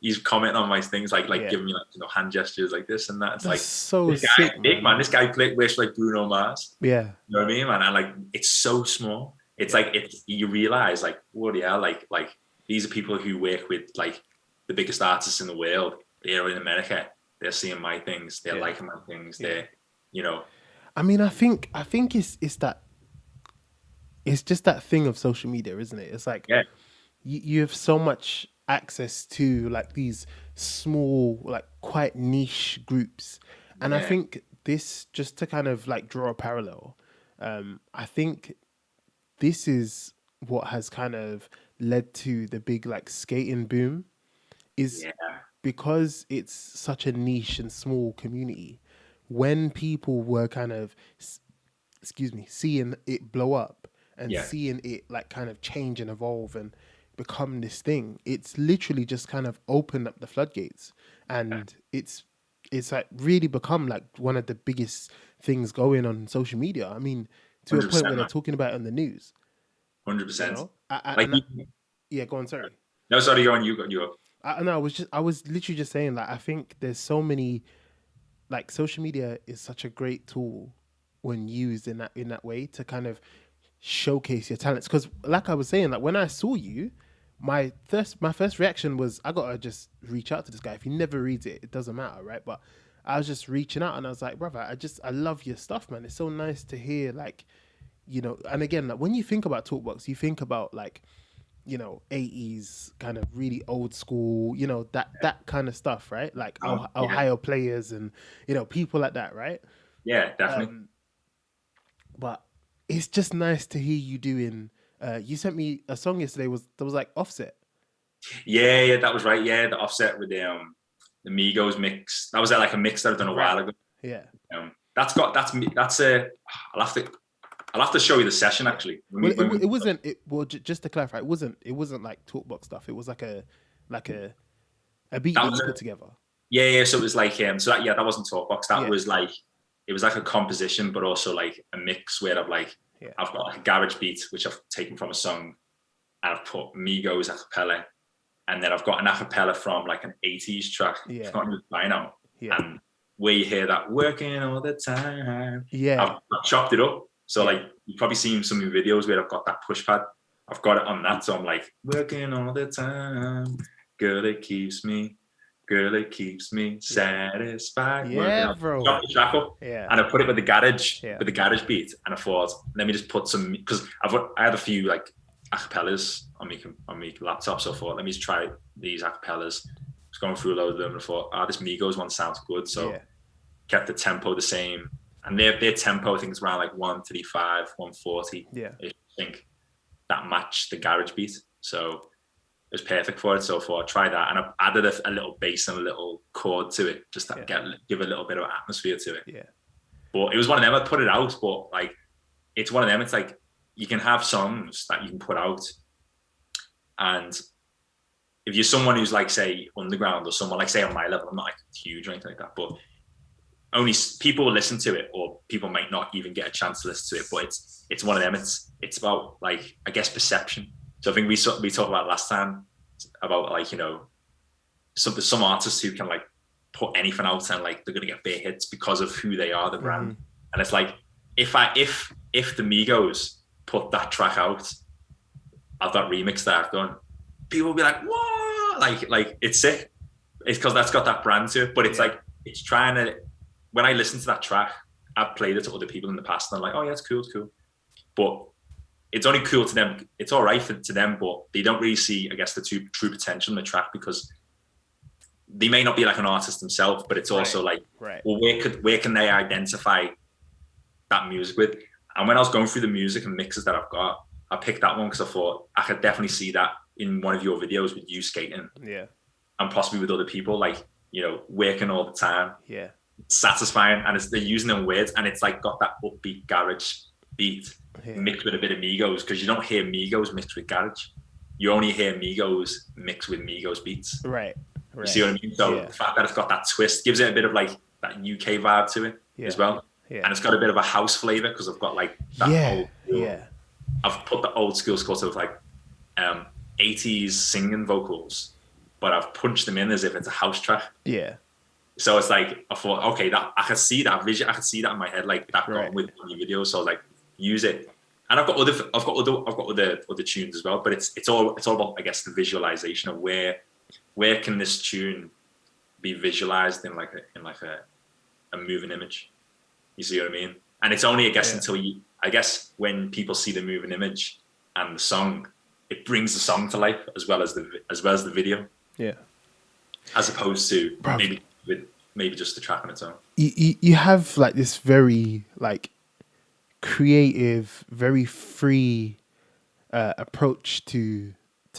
he's commenting on my things, like giving me hand gestures like this and that. It's That's so sick, big, man. This guy wears like Bruno Mars. Yeah. You know what I mean, man? And like, it's so small. It's like, you realize like, what the hell, like these are people who work with like the biggest artists in the world. They're in America. They're seeing my things. They're liking my things. They're, I mean, I think it's that. It's just that thing of social media, isn't it? It's like you have so much access to like these small, like quite niche groups. And I think this, just to kind of like draw a parallel, I think this is what has kind of led to the big like skating boom, is because it's such a niche and small community. When people were kind of, seeing it blow up, and seeing it like kind of change and evolve and become this thing, it's literally just kind of opened up the floodgates, and it's like really become like one of the biggest things going on social media. I mean, to a point where they're talking about it on the news. 100%. Yeah, go on. Sorry. No, sorry, go on. You go. I was literally just saying, like, I think there's so many, like, social media is such a great tool when used in that way to kind of showcase your talents. Because, like I was saying, like when I saw you, my first reaction was I gotta just reach out to this guy. If he never reads it, it doesn't matter, right? But I was just reaching out, and I was like, brother, I love your stuff, man. It's so nice to hear, like, and again, like when you think about Talkbox, you think about like, 80s kind of really old school, that kind of stuff, right? Like Ohio players and, people like that, right? Yeah, definitely. But it's just nice to hear you doing, you sent me a song yesterday, that was like Offset. Yeah, that was right. Yeah, the Offset with the Migos mix. That was like a mix that I've done a while ago. Yeah. I'll have to show you the session actually. It wasn't. Just to clarify, it wasn't like Talkbox stuff. It was like a beat that you put together. Yeah. So it was like that wasn't Talkbox. That was like, it was like a composition, but also like a mix where I've got like a garage beat which I've taken from a song, and I've put Migos a cappella, and then I've got an a cappella from like an 80s track. Yeah. I've got by now. Yeah. And where you hear that working all the time. Yeah. I've chopped it up. So like you've probably seen some of the videos where I've got that push pad. I've got it on that. So I'm like, working all the time. Girl, it keeps me satisfied. Yeah, bro. Chop the track up. Yeah. And I put it with the garage beat. And I thought, let me just put some, because I had a few like acapellas on my laptop. So I thought, let me just try these acapellas. I was going through a load of them, and I thought, this Migos one sounds good. So kept the tempo the same. And their tempo, I think, is around like 135, 140. Yeah. I think that matched the garage beat. So it was perfect for it. So I thought I'd try that. And I added a little bass and a little chord to it, just to give a little bit of atmosphere to it. Yeah. But it was one of them, I put it out, but like, it's one of them, it's like, you can have songs that you can put out. And if you're someone who's like, say, underground, or someone like, say, on my level, I'm not like huge or anything like that, but only people will listen to it, or people might not even get a chance to listen to it. But it's one of them. It's about, like, I guess, perception. So I think we talked about last time about, like, some artists who can like put anything out and like they're gonna get big hits because of who they are, the brand. And it's like, if the Migos put that track out of that remix that I've done, people will be like, what? Like it's sick. It's because that's got that brand to it. But it's like, it's trying to. When I listen to that track, I've played it to other people in the past, and I'm like, oh yeah, it's cool. But it's only cool to them. It's all right to them, but they don't really see, I guess, the true potential in the track, because they may not be like an artist themselves, but it's also like, well, where can they identify that music with? And when I was going through the music and mixes that I've got, I picked that one because I thought I could definitely see that in one of your videos with you skating. Yeah. And possibly with other people, like, working all the time. Yeah. Satisfying, and they're using them words, and it's like got that upbeat garage beat mixed with a bit of Migos, because you don't hear Migos mixed with garage. You only hear Migos mixed with Migos beats. Right. You see what I mean? So the fact that it's got that twist gives it a bit of like that UK vibe to it as well. Yeah. And it's got a bit of a house flavor, because I've got like that I've put the old school sort of like 80s singing vocals, but I've punched them in as if it's a house track. Yeah. So it's like, I thought, okay, that I could see that vision, I could see that in my head, like that got with the video. So I was like, use it. And I've got other tunes as well, but it's all about, I guess, the visualization of where can this tune be visualized in like a moving image. You see what I mean? And it's only, I guess, when people see the moving image and the song, it brings the song to life as well as the video. Yeah. As opposed to maybe just the track on its own. You have like this very like creative, very free approach to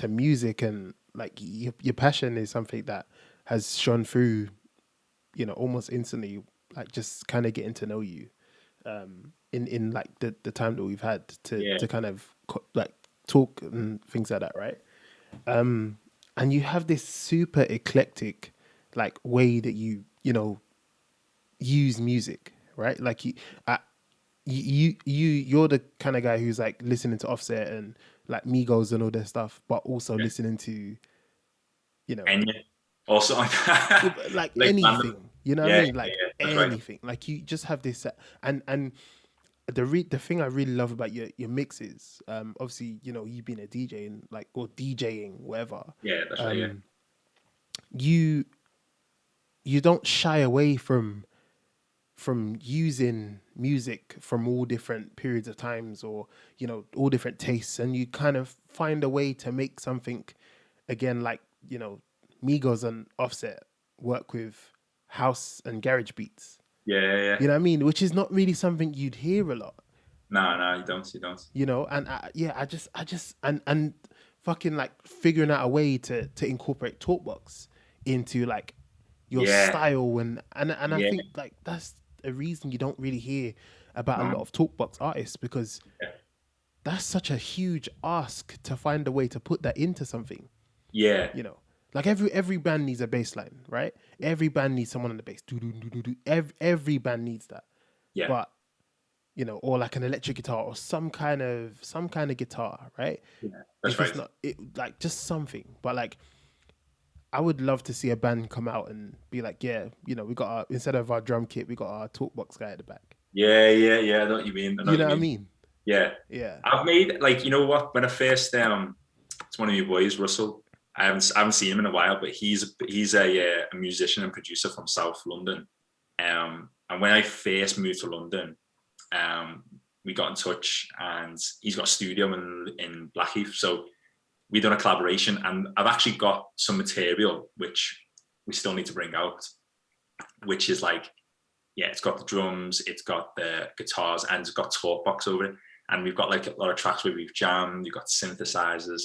music, and like your passion is something that has shone through, almost instantly, like just kind of getting to know you in like the time that we've had to kind of like talk and things like that, right? And you have this super eclectic like way that you use music, right? Like you're the kind of guy who's like listening to Offset and like Migos and all that stuff, but also listening to, you know, and also like like anything, you know what I mean? Like that's right. anything. Like you just have this, and the thing I really love about your mixes, obviously, you know, you being a DJ and like, or DJing, whatever. Yeah, that's right. Yeah. You don't shy away from using music from all different periods of times, or, you know, all different tastes, and you kind of find a way to make something, again, like, you know, Migos and Offset work with house and garage beats. Yeah. You know what I mean? Which is not really something you'd hear a lot. No, you don't. You know, and I just and fucking like figuring out a way to incorporate Talkbox into like your style, and I think like that's a reason you don't really hear about a lot of Talkbox artists, because that's such a huge ask to find a way to put that into something. Yeah. You know, like every band needs a bass line, right? Every band needs someone on the bass. Every band needs that. Yeah. But, you know, or like an electric guitar or some kind of guitar, right? Yeah, that's if right. it's not like just something, but like I would love to see a band come out and be like, yeah, you know, we got our, instead of our drum kit, we got our Talkbox guy at the back. Yeah. I know what you mean. You know what I mean? Yeah. I've made, like, you know what? When I first it's one of your boys, Russell. I haven't seen him in a while, but he's a musician and producer from South London. And when I first moved to London, we got in touch, and he's got a studio in Blackheath. So we done a collaboration, and I've actually got some material which we still need to bring out, which is like, yeah, it's got the drums, it's got the guitars, and it's got Talkbox over it. And we've got like a lot of tracks where we've jammed, we've got synthesizers.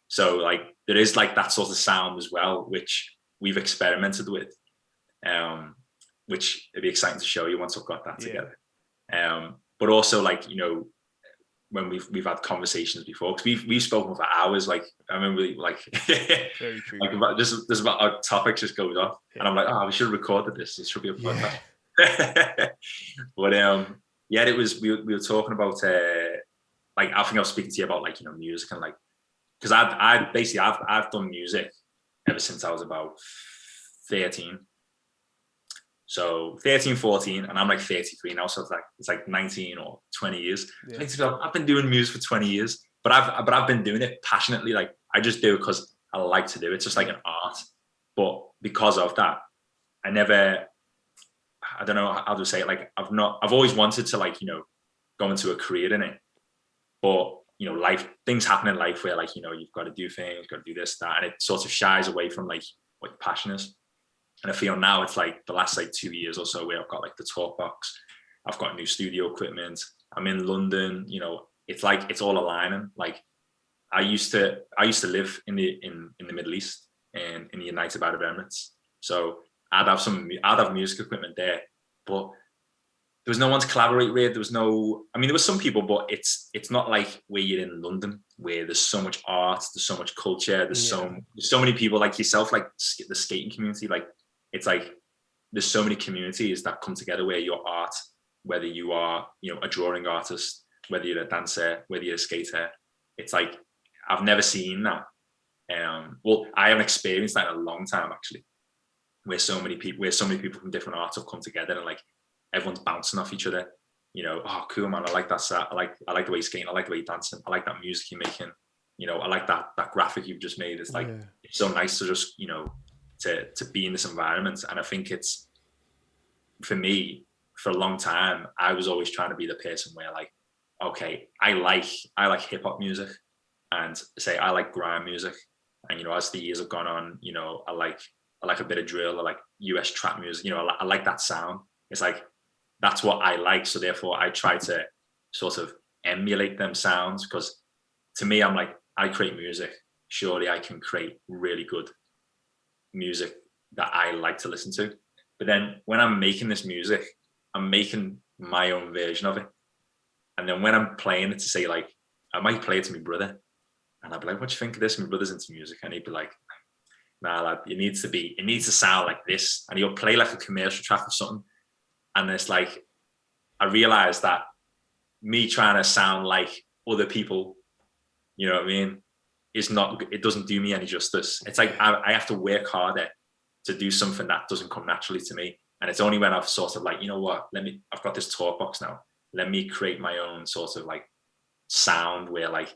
So like there is like that sort of sound as well, which we've experimented with, which it'd be exciting to show you once I've got that together. But also, like, you know, when we've had conversations before, because we've spoken for hours. Like I remember, like, very true. Like about this about our topics just goes off, and I'm like, oh, we should have recorded this. This should be a podcast. But yeah, it was. We were talking about like, I think I was speaking to you about, like, you know, music, and like, because I've done music ever since I was about 13. So 13, 14, and I'm like 33 now. So it's like 19 or 20 years. Yeah. I've been doing music for 20 years, but I've been doing it passionately. Like, I just do it because I like to do it. It's just like an art. But because of that, I don't know how to say it. Like, I've always wanted to, like, you know, go into a career in it. But, you know, things happen in life where, like, you know, you've got to do things, got to do this, that, and it sort of shies away from like what your passion is. And I feel now it's like the last like 2 years or so where I've got like the Talkbox, I've got new studio equipment, I'm in London, you know, it's like it's all aligning. Like, I used to live in the Middle East and in the United Arab Emirates, so I'd have music equipment there, but there was no one to collaborate with. There was no, I mean, there was some people, but it's not like where you're in London, where there's so much art, there's so much culture, there's so many people like yourself, like the skating community. Like, it's like there's so many communities that come together where your art, whether you are, you know, a drawing artist, whether you're a dancer, whether you're a skater, it's like, I've never seen that. Well, I haven't experienced that in a long time, actually, where so many people from different arts have come together, and like everyone's bouncing off each other. You know, oh, cool, man, I like that set. I like the way you're skating. I like the way you're dancing. I like that music you're making. You know, I like that graphic you've just made. It's like, it's so nice to just, you know, to be in this environment. And I think it's, for me, for a long time, I was always trying to be the person where, like, okay, I like hip hop music, and say I like grime music, and, you know, as the years have gone on, you know, I like a bit of drill, I like US trap music, you know, I like that sound. It's like, that's what I like, so therefore I try to sort of emulate them sounds, because to me, I'm like, I create music, surely I can create really good music that I like to listen to. But then when I'm making this music, I'm making my own version of it. And then when I'm playing it, to say, like, I might play it to my brother, and I'd be like, what do you think of this? My brother's into music, and he'd be like, nah, lad, it needs to sound like this. And he'll play like a commercial track or something. And it's like, I realized that me trying to sound like other people, you know what I mean, it doesn't do me any justice. It's like I have to work harder to do something that doesn't come naturally to me. And it's only when I've sort of like, you know what, I've got this talk box now. Let me create my own sort of like sound where like,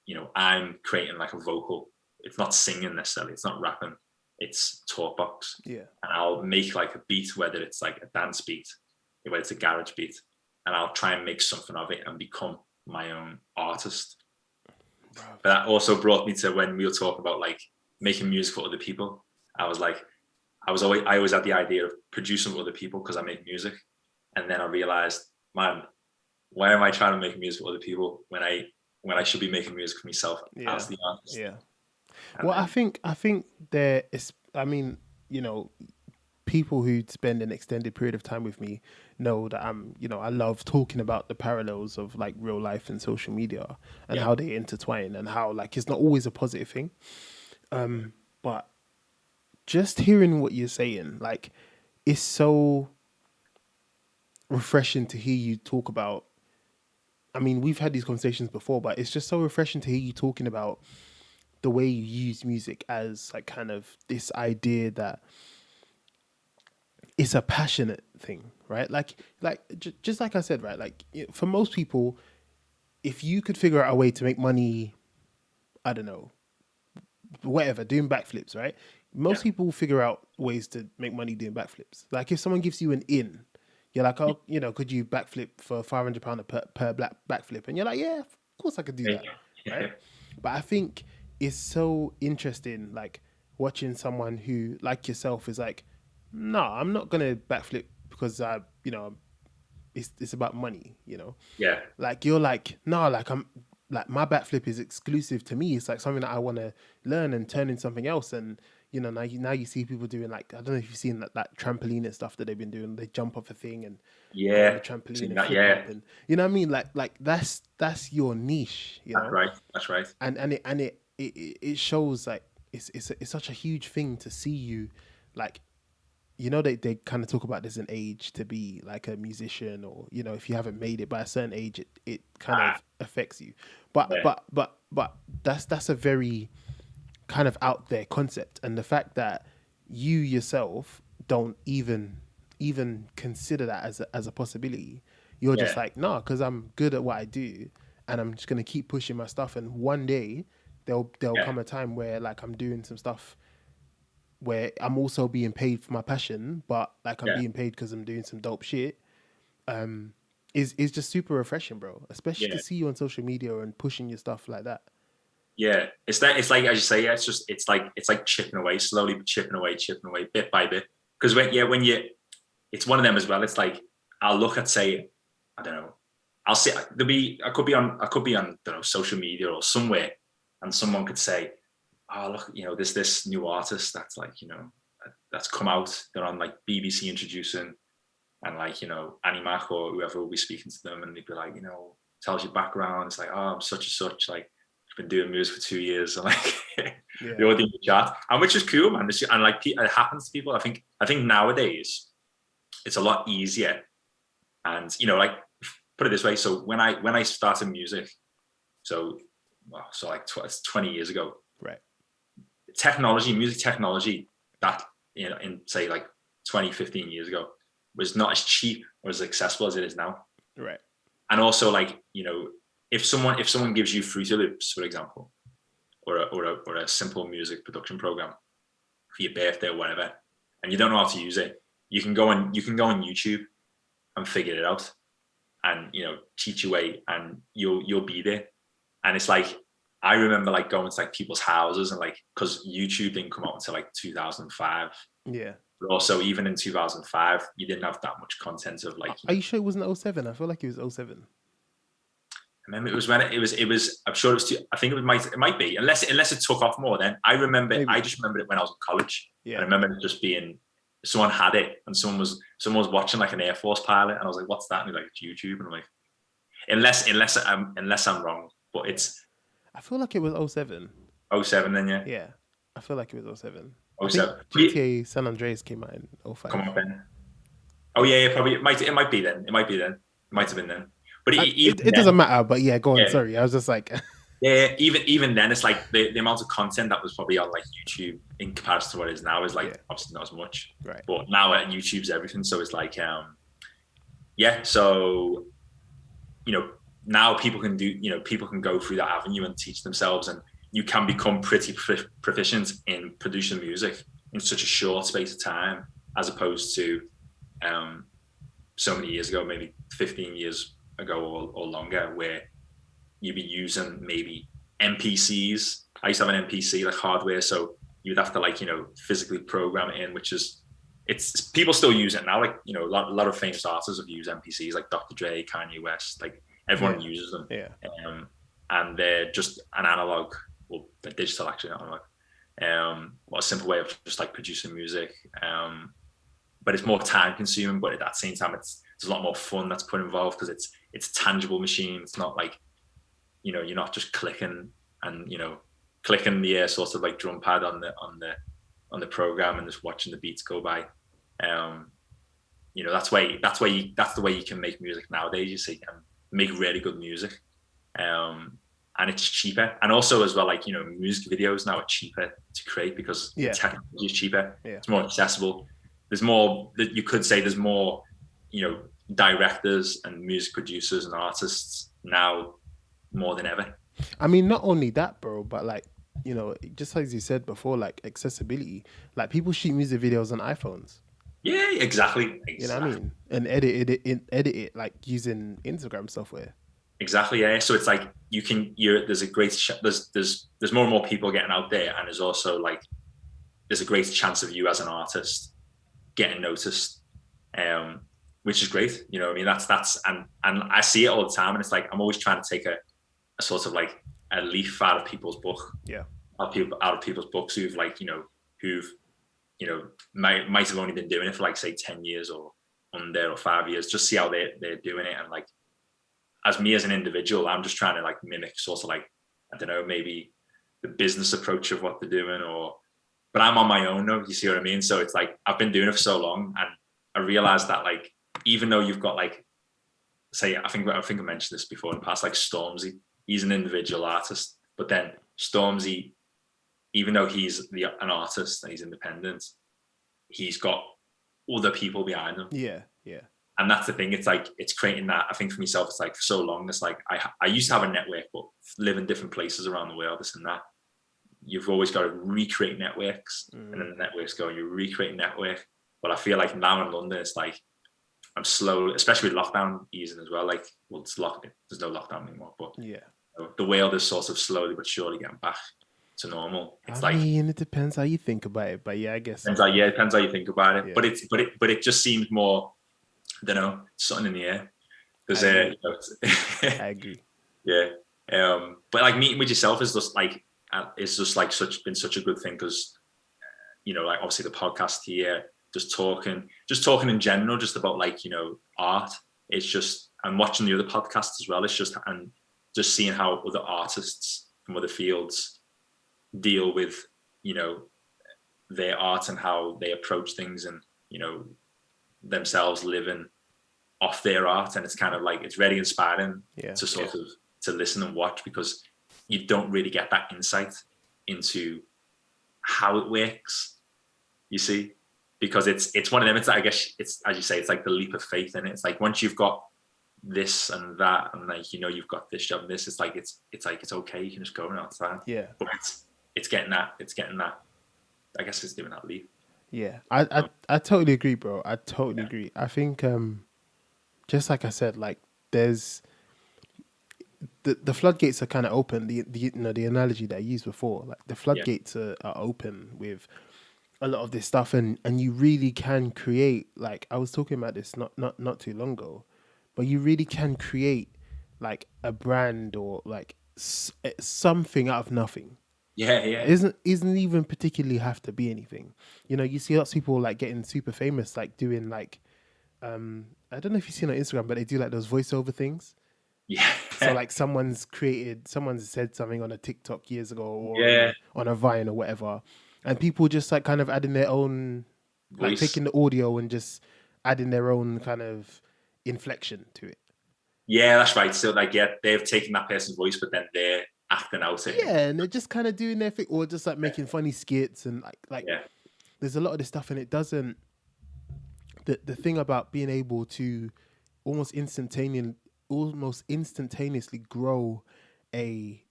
you know, I'm creating like a vocal. It's not singing necessarily. It's not rapping. It's talk box. Yeah. And I'll make like a beat, whether it's like a dance beat, whether it's a garage beat, and I'll try and make something of it and become my own artist. Bro. But that also brought me to when we were talking about like making music for other people. I was like, I always had the idea of producing for other people because I make music. And then I realized, man, why am I trying to make music for other people when I should be making music for myself as the artist? Yeah. Well, I think there is, I mean, you know, people who spend an extended period of time with me know that I love talking about the parallels of like real life and social media and how they intertwine and how like it's not always a positive thing. But just hearing what you're saying, like, it's so refreshing to hear you talk about. I mean, we've had these conversations before, but it's just so refreshing to hear you talking about the way you use music as like kind of this idea that it's a passionate thing, right? Just like I said, right? Like for most people, if you could figure out a way to make money, I don't know, whatever, doing backflips, right? Most people figure out ways to make money doing backflips. Like if someone gives you an in, you're like, oh, you know, could you backflip for £500 per backflip? And you're like, yeah, of course I could do that, right? But I think it's so interesting, like watching someone who, like yourself, is like, no, I'm not gonna backflip because it's about money, you know. Yeah. Like you're like, no, like I'm like my backflip is exclusive to me. It's like something that I want to learn and turn into something else. And you know, now you see people doing like, I don't know if you've seen that trampoline and stuff that they've been doing. They jump off a thing and go on the trampoline and flip up, and you know what I mean. Like that's your niche. You know, That's right. And it shows like it's such a huge thing to see you like. You know, they kind of talk about there's an age to be like a musician, or you know, if you haven't made it by a certain age, it kind of affects you. But that's a very kind of out there concept, and the fact that you yourself don't even consider that as a possibility, you're just like, no, because I'm good at what I do, and I'm just gonna keep pushing my stuff, and one day there'll come a time where like I'm doing some stuff where I'm also being paid for my passion, but like I'm being paid because I'm doing some dope shit, is just super refreshing, bro. Especially to see you on social media and pushing your stuff like that. Yeah, it's like as you say, it's like chipping away slowly, but chipping away bit by bit. Because it's one of them as well. It's like I'll look at, say, I don't know, I'll see I could be on I don't know, social media or somewhere, and someone could say, oh look, you know, there's this new artist that's like, you know, that's come out. They're on like BBC introducing, and like, you know, Annie Mac or whoever will be speaking to them, and they'd be like, you know, tells your background. It's like, oh, I'm such and such, like I've been doing music for 2 years, and like the audience chat, and which is cool, man. And like it happens to people. I think nowadays it's a lot easier, and you know, like put it this way. So when I started music, so like 20 years ago, right? Music technology that, you know, in say like 20, 15 years ago was not as cheap or as accessible as it is now. Right. And also, like, you know, if someone gives you Fruity Loops, for example, or a simple music production program for your birthday or whatever, and you don't know how to use it, you can go on YouTube and figure it out, and, you know, teach your way, and you'll be there. And it's like, I remember like going to like people's houses, and like, because YouTube didn't come out until like 2005. Yeah. But also, even in 2005, you didn't have that much content of like. Are you sure it wasn't 07? I feel like it was 07. I remember it was when it was. I'm sure it was. I think it might be, unless it took off more. Then I remember. Maybe. I just remember it when I was in college. Yeah. I remember it just being, someone had it, and someone was watching like an Air Force pilot, and I was like, "What's that?" And like, "It's YouTube," and I'm like, unless I'm wrong, but it's. I feel like it was 07. 07 then, yeah. Yeah, I feel like it was 07. 07. GTA San Andreas came out in 05. Come on, Ben. Oh yeah, probably. It might be then. It might have been then. But it doesn't matter. But yeah, go on. Yeah. Sorry, I was just like. Yeah, even then, it's like the amount of content that was probably on like YouTube in comparison to what it is now is like obviously not as much. Right. But now YouTube's everything, so it's like so now people can go through that avenue and teach themselves, and you can become pretty proficient in producing music in such a short space of time, as opposed to so many years ago, maybe 15 years ago or longer, where you'd be using maybe MPCs. I used to have an MPC, like hardware, so you'd have to like physically program it in, which is it's people still use it now. Like a lot of famous artists have used MPCs, like Dr. Dre, Kanye West, like everyone uses them. Yeah. And they're just an analog, or a digital actually, analog. A simple way of just like producing music. But it's more time consuming, but at that same time there's a lot more fun that's put involved, because it's a tangible machine. It's not like you're not just clicking and clicking the sort of like drum pad on the program and just watching the beats go by. That's the way you can make music nowadays, you see, and make really good music. And it's cheaper, and also as well, like music videos now are cheaper to create because the technology is cheaper. It's more accessible. There's more that you could say. There's more directors and music producers and artists now more than ever. I mean, not only that, bro, but like just as you said before, like accessibility. Like people shoot music videos on iPhones. Yeah, exactly. You know what I mean? And edit it like using Instagram software. Exactly. Yeah. So it's like there's a great there's more and more people getting out there, and there's also like there's a greater chance of you as an artist getting noticed, which is great. You know what I mean? That's and I see it all the time, and it's like I'm always trying to take a sort of like a leaf out of people's book. Yeah. Out of people's books who've might have only been doing it for like say 10 years or under, or 5 years, just see how they're doing it. And like as me as an individual, I'm just trying to like mimic sort of like, I don't know, maybe the business approach of what they're doing, but I'm on my own though, you see what I mean? So it's like I've been doing it for so long, and I realized that like even though you've got like, say, I think I mentioned this before in the past, like Stormzy, he's an individual artist, but then Stormzy, even though he's an artist and he's independent, he's got other people behind him. Yeah. And that's the thing. It's like, it's creating that. I think for myself, it's like for so long, it's like I used to have a network, but live in different places around the world, this and that. You've always got to recreate networks, and then the networks go, you recreate network. But I feel like now in London, it's like I'm slow, especially with lockdown easing as well. Like, well, it's locked. There's no lockdown anymore, but the world is sort of slowly but surely getting back to normal. It's I mean, it depends how you think about it, but yeah, I guess it depends how you think about it. Yeah. But it just seems more, I don't know, something in the air. There's I agree. Yeah. But like meeting with yourself is just like been such a good thing, because like obviously the podcast here, just talking in general, just about like art. It's just, and watching the other podcasts as well. It's just, and just seeing how other artists from other fields deal with their art and how they approach things, and themselves living off their art. And it's kind of like, it's really inspiring to sort of to listen and watch, because you don't really get that insight into how it works, you see, because it's one of them. It's, I guess it's, as you say, it's like the leap of faith in it. It's like once you've got this and that, and like you've got this job and this, it's like it's okay, you can just go now, it's fine. Yeah. But it's getting that, I guess it's doing that leap. Yeah. I totally agree, bro. I totally agree. I think just like I said, like there's the floodgates are kind of open. The analogy that I used before, like the floodgates are open with a lot of this stuff, and you really can create, like I was talking about this not too long ago, but you really can create like a brand or like something out of nothing. Yeah. Isn't even particularly have to be anything. You see lots of people like getting super famous, like doing like I don't know if you've seen on Instagram, but they do like those voiceover things. Yeah. So like someone's said something on a TikTok years ago, or on a Vine or whatever, and people just like kind of adding their own, like taking the audio and just adding their own kind of inflection to it. Yeah, that's right. So like, yeah, they've taken that person's voice, but then they're acting out it. Yeah, and they're just kind of doing their thing, or just like making funny skits and like. Yeah. There's a lot of this stuff, and it doesn't. The thing about being able to almost instantaneously grow a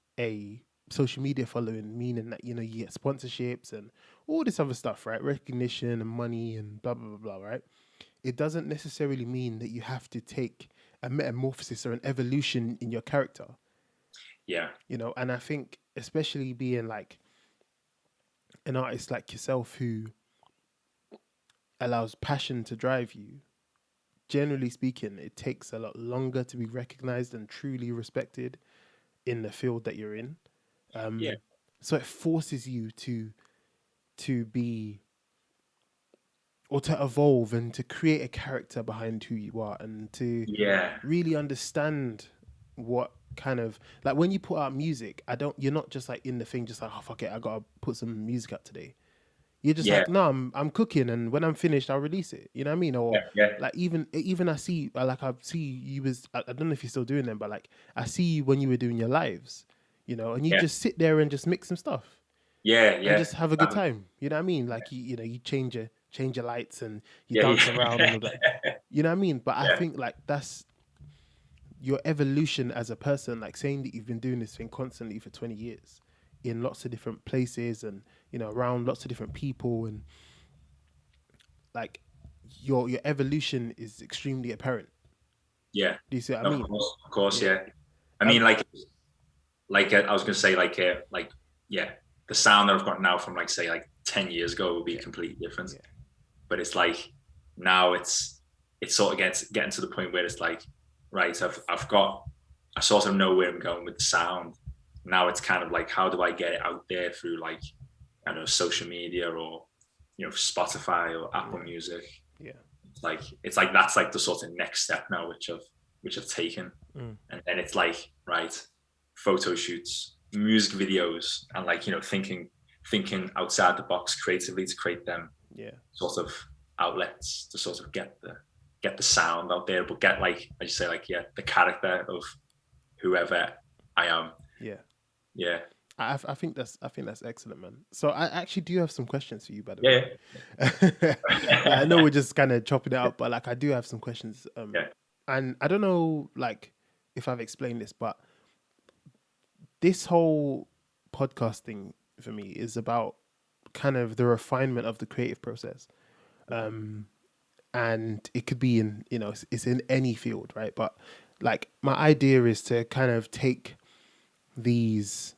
social media following, meaning that you get sponsorships and all this other stuff, right? Recognition and money and blah blah blah blah, right? It doesn't necessarily mean that you have to take a metamorphosis or an evolution in your character. Yeah. And I think especially being like an artist like yourself who allows passion to drive you, generally speaking, it takes a lot longer to be recognized and truly respected in the field that you're in. Yeah. So it forces you to be, or to evolve and to create a character behind who you are, and to really understand what kind of, like, when you put out music, you're not just like in the thing just like, oh fuck it, I gotta put some music out today. You're just like, no, I'm cooking, and when I'm finished, I'll release it. You know what I mean? Or like even I see you I don't know if you're still doing them, but like I see you when you were doing your lives, and you just sit there and just mix some stuff. And just have a good time. You know what I mean? Like you change your lights and you dance around and all that. You know what I mean? But I think like that's your evolution as a person, like saying that you've been doing this thing constantly for 20 years in lots of different places and around lots of different people, and like your evolution is extremely apparent. Yeah. Do you see what I mean? Of course, yeah. I mean, like I was gonna say, the sound that I've got now from like say like 10 years ago would be completely different. Yeah. But it's like now it's sort of getting to the point where it's like, right, I sort of know where I'm going with the sound. Now it's kind of like, how do I get it out there through like, I don't know, social media or Spotify or Apple Music. Yeah. It's like that's like the sort of next step now which I've taken. And then it's like, right, photo shoots, music videos, and like thinking outside the box creatively to create them sort of outlets to sort of get the sound out there, but get like, as you say, like the character of whoever I am. Yeah. I think that's excellent, man. So I actually do have some questions for you, by the way. I know we're just kind of chopping it up, but like I do have some questions. And I don't know, like, if I've explained this, but this whole podcasting for me is about kind of the refinement of the creative process. And it could be in, it's in any field, right? But like my idea is to kind of take these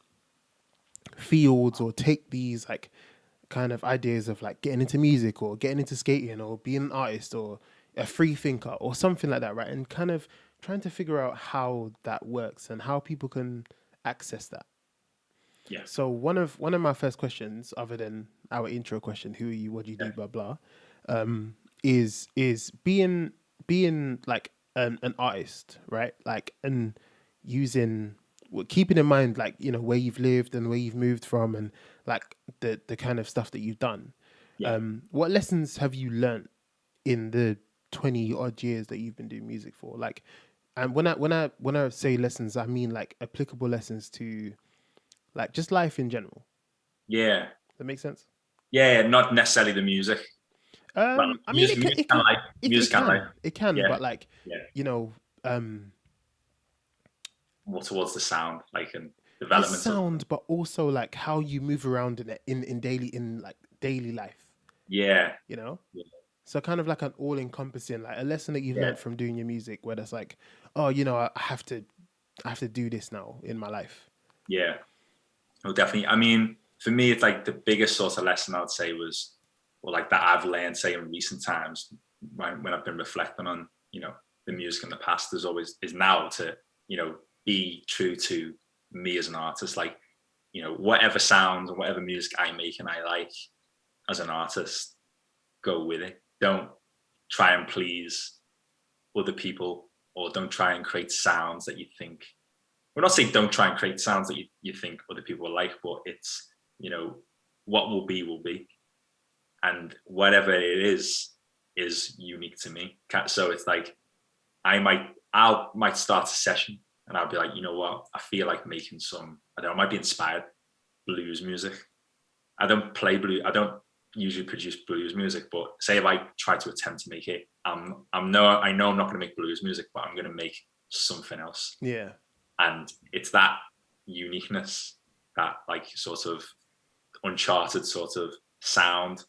fields or take these like kind of ideas of like getting into music or getting into skating or being an artist or a free thinker or something like that, right? And kind of trying to figure out how that works and how people can access that. Yeah. So one of my first questions, other than our intro question, who are you, what do you do, blah blah, is being like an artist, right? Like, and keeping in mind like where you've lived and where you've moved from and like the kind of stuff that you've done. What lessons have you learned in the 20 odd years that you've been doing music for? Like, and when I say lessons, I mean like applicable lessons to like just life in general. Yeah. That makes sense? Yeah, not necessarily the music. I mean, it can, but like, more towards the sound, like, and development. The sound, but also like how you move around in daily life. Yeah. So kind of like an all-encompassing, like a lesson that you've learned from doing your music, where that's like, oh, I have to do this now in my life. Yeah. Oh, definitely. I mean, for me, it's like the biggest sort of lesson I would say was, or like that I've learned, say, in recent times when I've been reflecting on, the music in the past is now to, be true to me as an artist. Like, whatever sound and whatever music I make and I like as an artist, go with it. Don't try and please other people, or don't try and create sounds that you think, we're not saying don't try and create sounds that you think other people will like, but it's, what will be. And whatever it is unique to me. So it's like, I might might start a session and I'll be like, you know what, I feel like making some, I don't know, I might be inspired blues music. I don't play blues. I don't usually produce blues music, but say if I try to attempt to make it, I know I'm not going to make blues music, but I'm going to make something else. Yeah. And it's that uniqueness, that like sort of uncharted sort of sound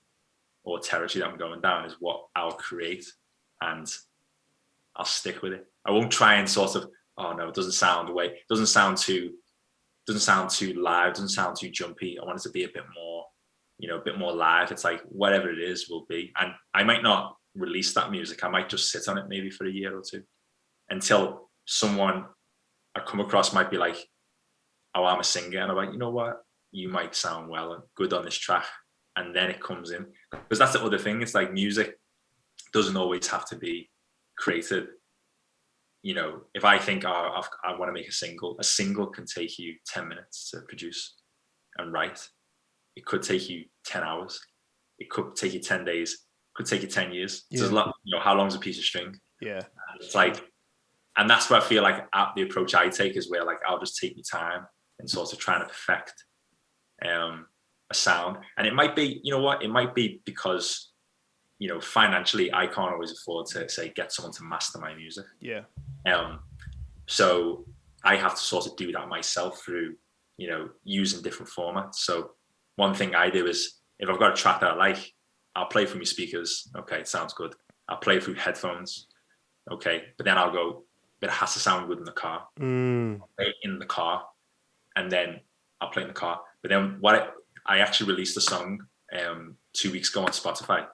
or territory that I'm going down is what I'll create, and I'll stick with it. I won't try and sort of, oh no, it doesn't sound too live, doesn't sound too jumpy. I want it to be a bit more, a bit more live. It's like whatever it is will be. And I might not release that music. I might just sit on it maybe for a year or two until someone I come across might be like, oh, I'm a singer. And I'm like, you know what? You might sound well and good on this track. And then it comes in. Because that's the other thing. It's like music doesn't always have to be created. If I think, I want to make a single can take you 10 minutes to produce and write. It could take you 10 hours. It could take you 10 days. It could take you 10 years. Yeah. So there's a lot, how long's a piece of string? Yeah. And it's like, and that's where I feel like the approach I take is where like, I'll just take my time and sort of trying to perfect a sound. And it might be, it might be because, financially, I can't always afford to say, get someone to master my music. Yeah. So I have to sort of do that myself through, using different formats. So one thing I do is if I've got a track that I like, I'll play from your speakers. Okay, it sounds good. I'll play through headphones. Okay, but then I'll go, but it has to sound good in the car. I'll play in the car, and then I'll play in the car. But then I actually released a song 2 weeks ago on Spotify.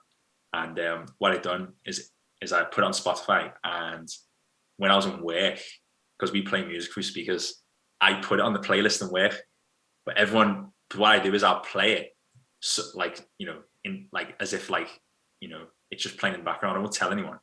And what I've done is I put it on Spotify, and when I was in work, because we play music through speakers, I put it on the playlist in work. But what I do is I'll play it, so, like, in like as if like, it's just playing in the background. I won't tell anyone,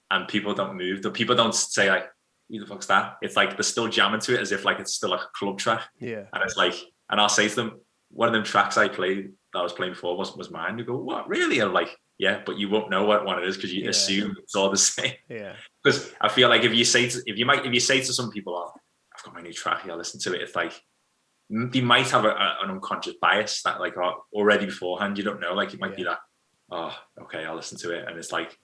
and people don't move. The people don't say like, "Who the fuck's that?" It's like they're still jamming to it as if like it's still like a club track. Yeah. And it's like, and I'll say to them, one of them tracks I was playing before was mine. You go, what, really? And I'm like, yeah, but you won't know what one it is because you assume it's all the same. Yeah. Because I feel like if you say to some people, oh, I've got my new track here, listen to it. It's like they might have an unconscious bias that like already beforehand. You don't know. Like it might be that, oh, okay, I'll listen to it, and it's like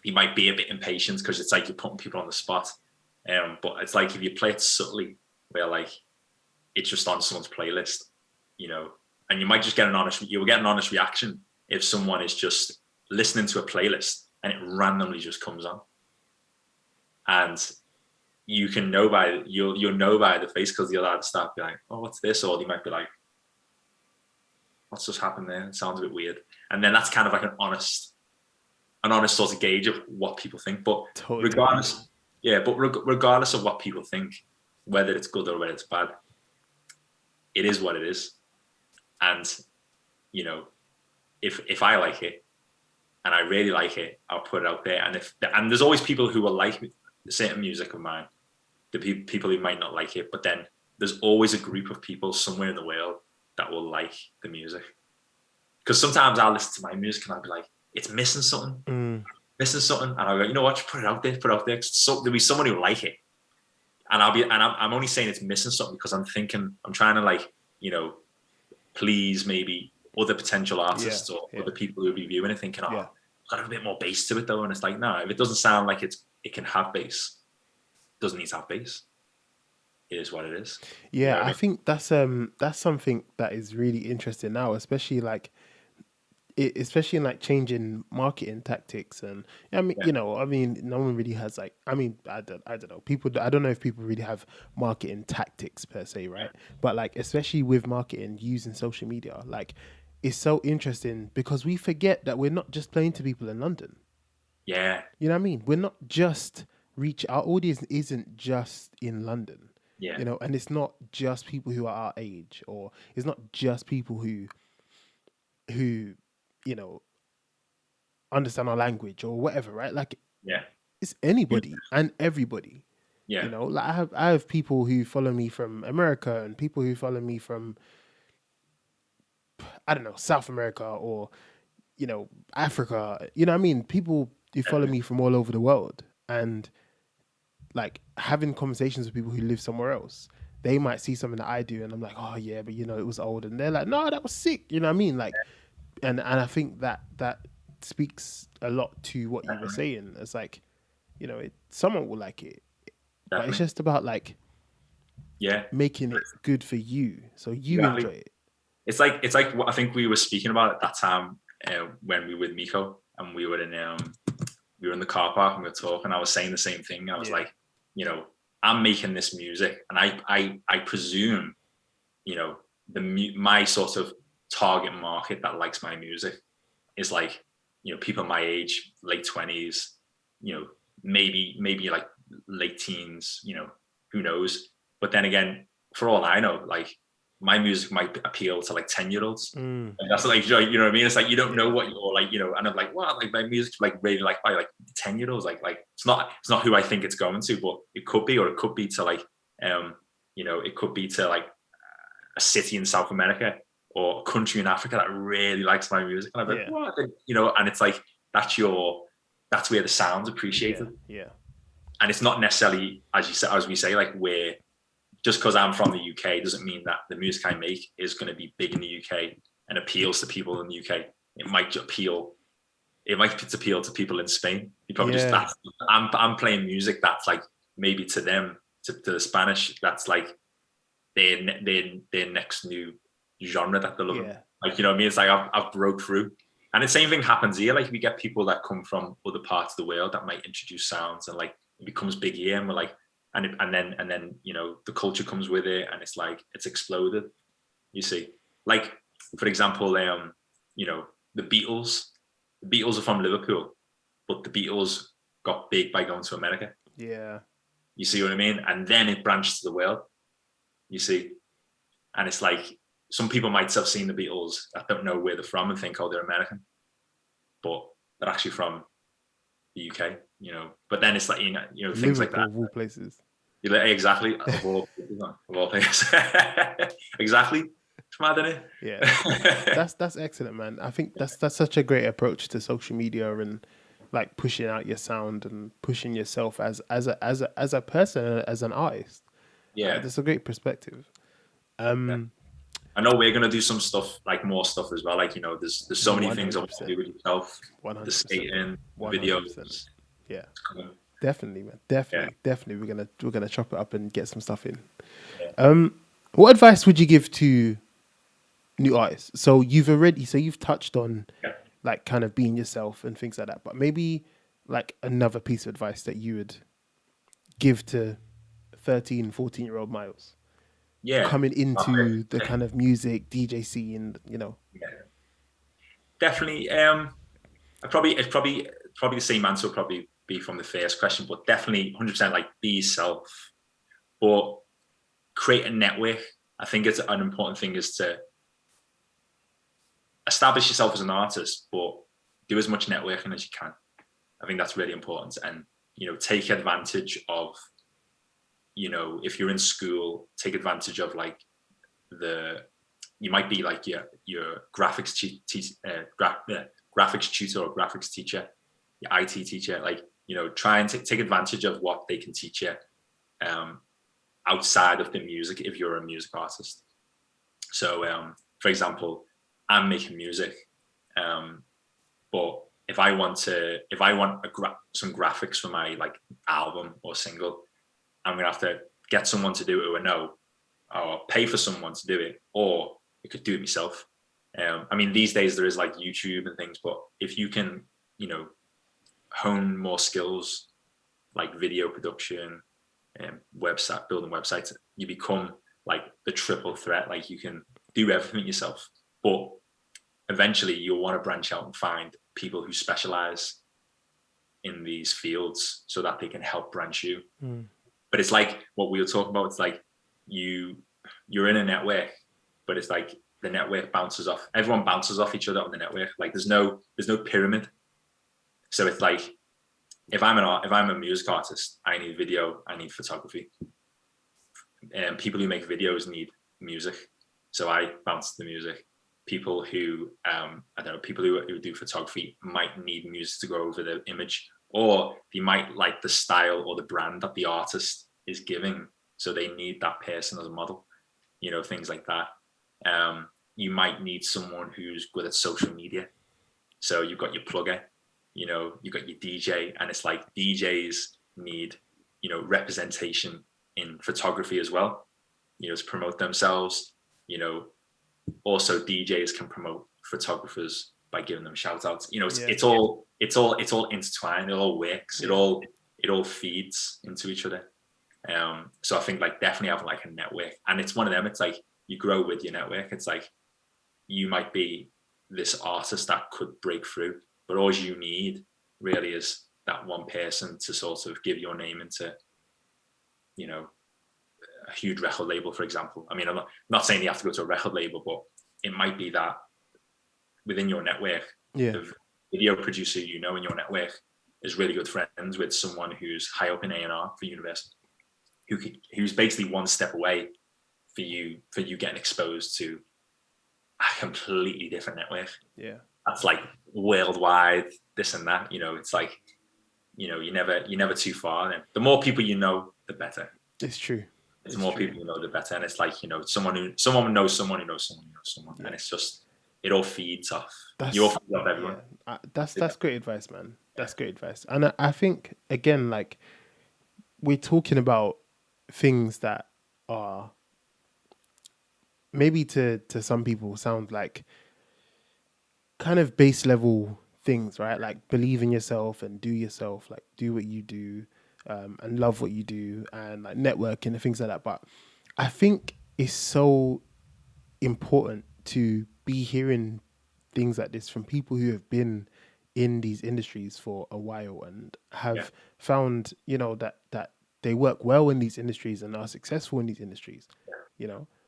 you might be a bit impatient because it's like you're putting people on the spot. But it's like if you play it subtly, where like it's just on someone's playlist, and you might just get an honest reaction if someone is just listening to a playlist and it randomly just comes on. And you can know you'll know by the face, because the other start be like, oh, what's this? Or they might be like, what's just happened there? It sounds a bit weird. And then that's kind of like an honest sort of gauge of what people think. But totally. Regardless of what people think, whether it's good or whether it's bad, it is what it is. And, if I like it and I really like it, I'll put it out there. And there's always people who will like certain music of mine, the people who might not like it, but then there's always a group of people somewhere in the world that will like the music. Because sometimes I'll listen to my music and I'll be like, it's missing something. And I'll go, you know what, just put it out there. So there'll be someone who like it. And I'm only saying it's missing something because I'm trying to like, please maybe other potential artists or other people who will be viewing it thinking, got a bit more bass to it though. And it's like, no, if it doesn't sound like it can have bass, it doesn't need to have bass. It is what it is. Yeah, I think that's something that is really interesting now, especially in like changing marketing tactics. And no one really has like, I don't know, I don't know if people really have marketing tactics per se, right? But like, especially with marketing using social media, like it's so interesting because we forget that we're not just playing to people in London. Yeah. You know what I mean? We're not just our audience isn't just in London. Yeah. And it's not just people who are our age, or it's not just people who understand our language or whatever, right? Like, it's anybody and everybody. Yeah. Like I have people who follow me from America and people who follow me from, I don't know, South America or, Africa. You know what I mean? People who follow me from all over the world. And like having conversations with people who live somewhere else. They might see something that I do, and I'm like, oh yeah, but you know, it was old, and they're like, no, that was sick. You know what I mean? Like, and I think that speaks a lot to what you were saying. It's like, you know, someone will like it, but it's just about like, making it good for you, so you enjoy it. It's like what I think we were speaking about at that time when we were with Miko, and we were in the car park and we were talking. I was saying the same thing. I was like, you know, I'm making this music, and I presume, you know, my sort of target market that likes my music is like, you know, people my age, late 20s, you know, maybe like late teens, you know, who knows? But then again, for all I know, like my music might appeal to like 10-year-olds. And that's like, you know what I mean? It's like, you don't know what you're like, you know, and I'm like, well, like my music's like really like by like 10-year-olds, like it's not who I think it's going to, but it could be, or it could be to like, you know, it could be to like a city in South America or a country in Africa that really likes my music. And I'm like, what? You know, and it's like, that's where the sound's appreciated. Yeah. And it's not necessarily, as we say, like just because I'm from the UK doesn't mean that the music I make is going to be big in the UK and appeals to people in the UK. It might appeal to people in Spain. You probably I'm playing music that's like maybe to them, to the Spanish, that's like their next new genre that they're loving. Like, you know what I mean? It's like I've broke through. And the same thing happens here. Like we get people that come from other parts of the world that might introduce sounds, and like it becomes big here, and we're like, and then you know, the culture comes with it, and it's like it's exploded. You see, like for example, you know, the Beatles are from Liverpool, but the Beatles got big by going to America. Yeah, you see what I mean? And then it branched to the world. You see, and it's like some people might have seen the Beatles that don't know where they're from and think, oh, they're American, but they're actually from the UK. You know, but then it's like, you know things Liverpool, like that. Of all places. Exactly. Of all places. Exactly. It's mad, isn't it? Yeah. That's excellent, man. I think that's such a great approach to social media and like pushing out your sound and pushing yourself as a person, as an artist. Yeah. That's a great perspective. I know we're gonna do some stuff, like more stuff as well. Like, you know, there's so many 100%. Things I want to do with yourself. 100%. The skating, 100%. Videos. Yeah. Definitely, man. Definitely. We're gonna chop it up and get some stuff in. Yeah. What advice would you give to new artists? So you've touched on like kind of being yourself and things like that, but maybe like another piece of advice that you would give to 13, 14-year-old Myles. Coming into the kind of music DJ scene, you know. Yeah. Definitely. It's probably the same answer will probably be from the first question, but definitely 100% like be yourself, but create a network. I think it's an important thing is to establish yourself as an artist, but do as much networking as you can. I think that's really important. And, you know, take advantage of, you know, if you're in school, take advantage of like you might be like your graphics graphics tutor or graphics teacher, your IT teacher, like, you know, try and take advantage of what they can teach you outside of the music if you're a music artist. So, for example, I'm making music, but if I want some graphics for my like album or single, I'm gonna have to get someone to do it who I know, or pay for someone to do it, or I could do it myself. I mean, these days there is like YouTube and things, but if you can, you know, hone more skills like video production and building websites, you become like the triple threat. Like you can do everything yourself, but eventually you'll want to branch out and find people who specialize in these fields so that they can help branch you. But it's like what we were talking about. It's like you're in a network, but it's like the network bounces off. Everyone bounces off each other on the network. Like there's no pyramid. So it's like if I'm a music artist, I need video, I need photography. And people who make videos need music, so I bounce the music. People who people who do photography might need music to go over the image, or they might like the style or the brand that the artist is giving, so they need that person as a model, things like that. You might need someone who's good at social media, so you've got your plugger, you've got your DJ, and it's like DJs need representation in photography as well, to promote themselves. Also DJs can promote photographers by giving them shout outs. It's all intertwined. It all works. It all feeds into each other. So I think like definitely having like a network, and it's one of them. It's like you grow with your network. It's like you might be this artist that could break through, but all you need really is that one person to sort of give your name into, a huge record label, for example. I mean, I'm not saying you have to go to a record label, but it might be that within your network, the video producer in your network is really good friends with someone who's high up in A&R for Universal, who's basically one step away for you getting exposed to a completely different network. Yeah, that's like worldwide, this and that. It's like, you're never too far. And the more people the better. It's true. The more people the better. And it's like, someone knows someone who knows someone who knows someone. Yeah. And it's just, it all feeds off. You all feed off everyone. Yeah. That's great advice, man. That's great advice. And I think, again, like, we're talking about things that are maybe to some people sound like kind of base level things, right? Like, believe in yourself and do yourself, like do what you do, and love what you do, and like networking and things like that. But I think it's so important to be hearing things like this from people who have been in these industries for a while and have found, that they work well in these industries and are successful in these industries,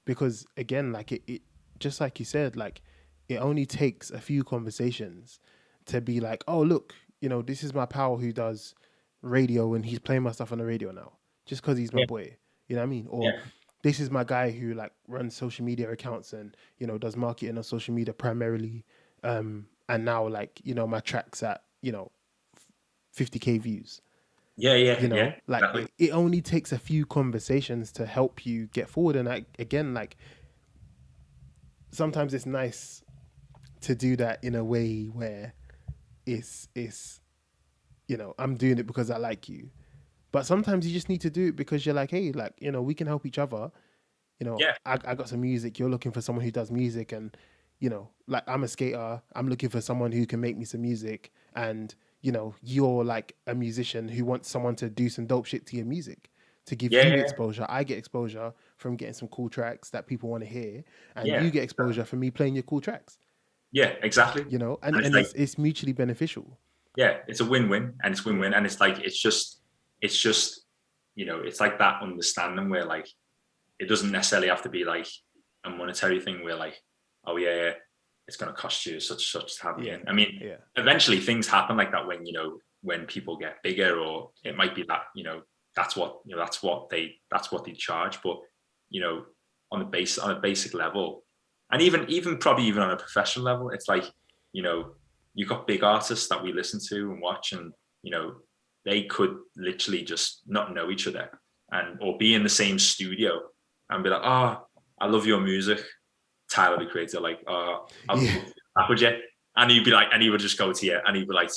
because again, like it just like you said, like it only takes a few conversations to be like, oh, look, this is my pal who does radio and he's playing my stuff on the radio now just because he's my boy. You know what I mean? Or this is my guy who like runs social media accounts and, does marketing on social media primarily. And now like, my track's at, 50K views. Like exactly. It only takes a few conversations to help you get forward. And again, like sometimes it's nice to do that in a way where it's I'm doing it because I like you. But sometimes you just need to do it because you're like, hey, like, we can help each other. I got some music. You're looking for someone who does music. And, like I'm a skater. I'm looking for someone who can make me some music. And, you're like a musician who wants someone to do some dope shit to your music to give you exposure. I get exposure from getting some cool tracks that people want to hear. And you get exposure from me playing your cool tracks. Yeah, exactly. And it's mutually beneficial. Yeah, it's a win-win, and it's win-win, and it's like it's just it's like that understanding where like it doesn't necessarily have to be like a monetary thing where like, oh yeah, it's going to cost you such to have you in. I mean, eventually things happen like that when people get bigger, or it might be that that's what they charge, but on a basic level, and even probably even on a professional level, it's like you've got big artists that we listen to and watch, and they could literally just not know each other or be in the same studio and be like, oh, I love your music, Tyler the Creator, like, oh, that would you? And he'd be like, and he would just go to you and he'd be like,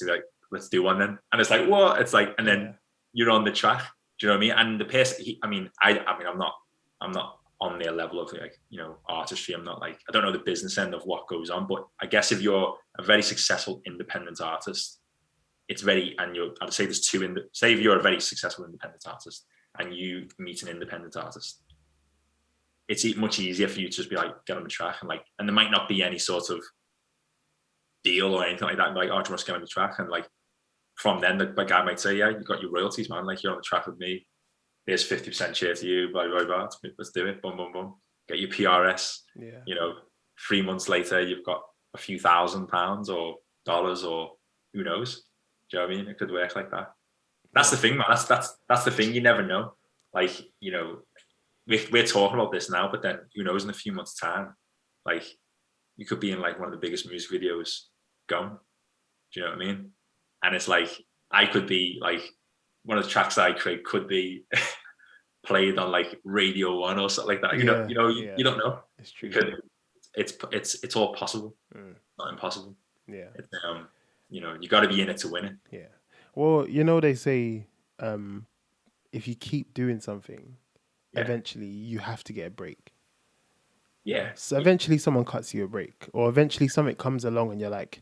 let's do one then. And it's like, what? It's like, and then you're on the track. Do you know what I mean? And the person, I'm not on their level of like, artistry. I'm not like, I don't know the business end of what goes on, but I guess if you're a very successful independent artist, I'd say there's say if you're a very successful independent artist and you meet an independent artist, it's much easier for you to just be like, get on the track and there might not be any sort of deal or anything like that. Like, oh, do you want to get on the track? And like, from then the guy might say, yeah, you got your royalties, man. Like, you're on the track with me. There's 50% share to you, blah, blah, blah. Let's do it. Boom, boom, boom. Get your PRS. Yeah. 3 months later, you've got a few £1,000 or dollars, or who knows? Do you know what I mean? It could work like that. That's the thing, man. That's the thing. You never know. Like, we're talking about this now, but then who knows in a few months' time? Like, you could be in like one of the biggest music videos going. Do you know what I mean? And it's like, I could be like, one of the tracks that I create could be played on like Radio 1 or something like that. You don't know. It's true. Because it's all possible. Not impossible. Yeah. You got to be in it to win it. Yeah. Well, they say if you keep doing something, eventually you have to get a break. Yeah. So eventually someone cuts you a break, or eventually something comes along and you're like,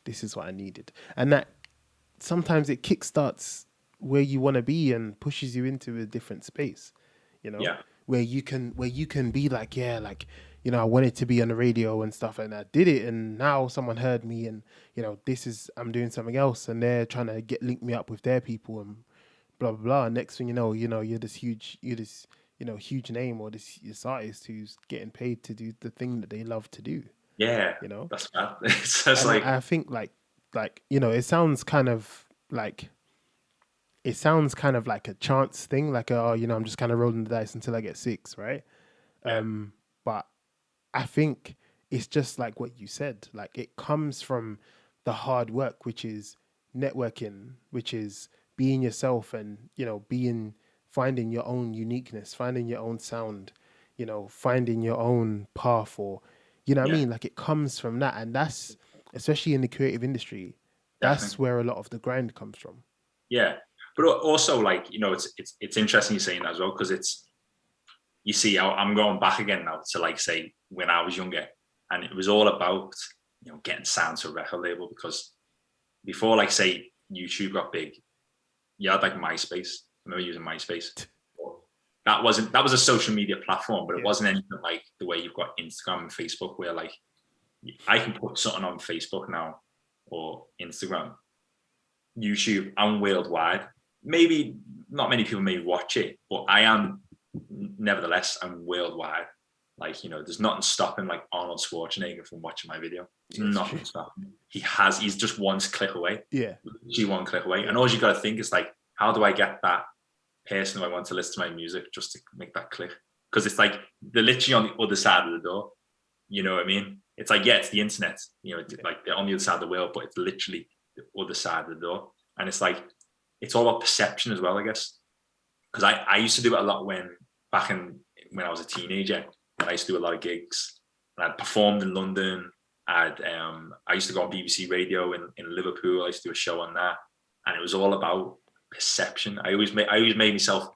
this is what I needed. And that sometimes it kickstarts where you want to be and pushes you into a different space, where you can be like, I wanted to be on the radio and stuff, and I did it, and now someone heard me, and I'm doing something else, and they're trying to link me up with their people and blah blah blah. And next thing you know, you're this huge name, or this artist who's getting paid to do the thing that they love to do. Yeah, that's bad. It's just I think like it sounds kind of like a chance thing, like I'm just kind of rolling the dice until I get 6, right? Yeah. But I think it's just like what you said, like it comes from the hard work, which is networking, which is being yourself, and finding your own uniqueness, finding your own sound, finding your own path, or what I mean, like it comes from that. And that's, especially in the creative industry, that's where a lot of the grind comes from. Yeah, but also like it's interesting you saying that as well, because it's, you see, I'm going back again now to like say when I was younger, and it was all about getting signed to a record label, because before like say YouTube got big, you had like MySpace. I remember using MySpace. That was a social media platform, but it wasn't anything like the way you've got Instagram and Facebook, where like I can put something on Facebook now or Instagram, YouTube, and worldwide. Maybe not many people may watch it, but I am, nevertheless, I'm worldwide. Like, there's nothing stopping like Arnold Schwarzenegger from watching my video. There's nothing stopping. He's just one click away. Yeah. Literally one click away. And all you got to think is like, how do I get that person who I want to listen to my music just to make that click? Because it's like, they're literally on the other side of the door. You know what I mean? It's like, it's the internet, like they're on the other side of the world, but it's literally the other side of the door. And it's like, it's all about perception as well, I guess. Because I used to do it a lot when I was a teenager, and I used to do a lot of gigs. And I'd performed in London. I used to go on BBC Radio in Liverpool. I used to do a show on that, and it was all about perception. I always made myself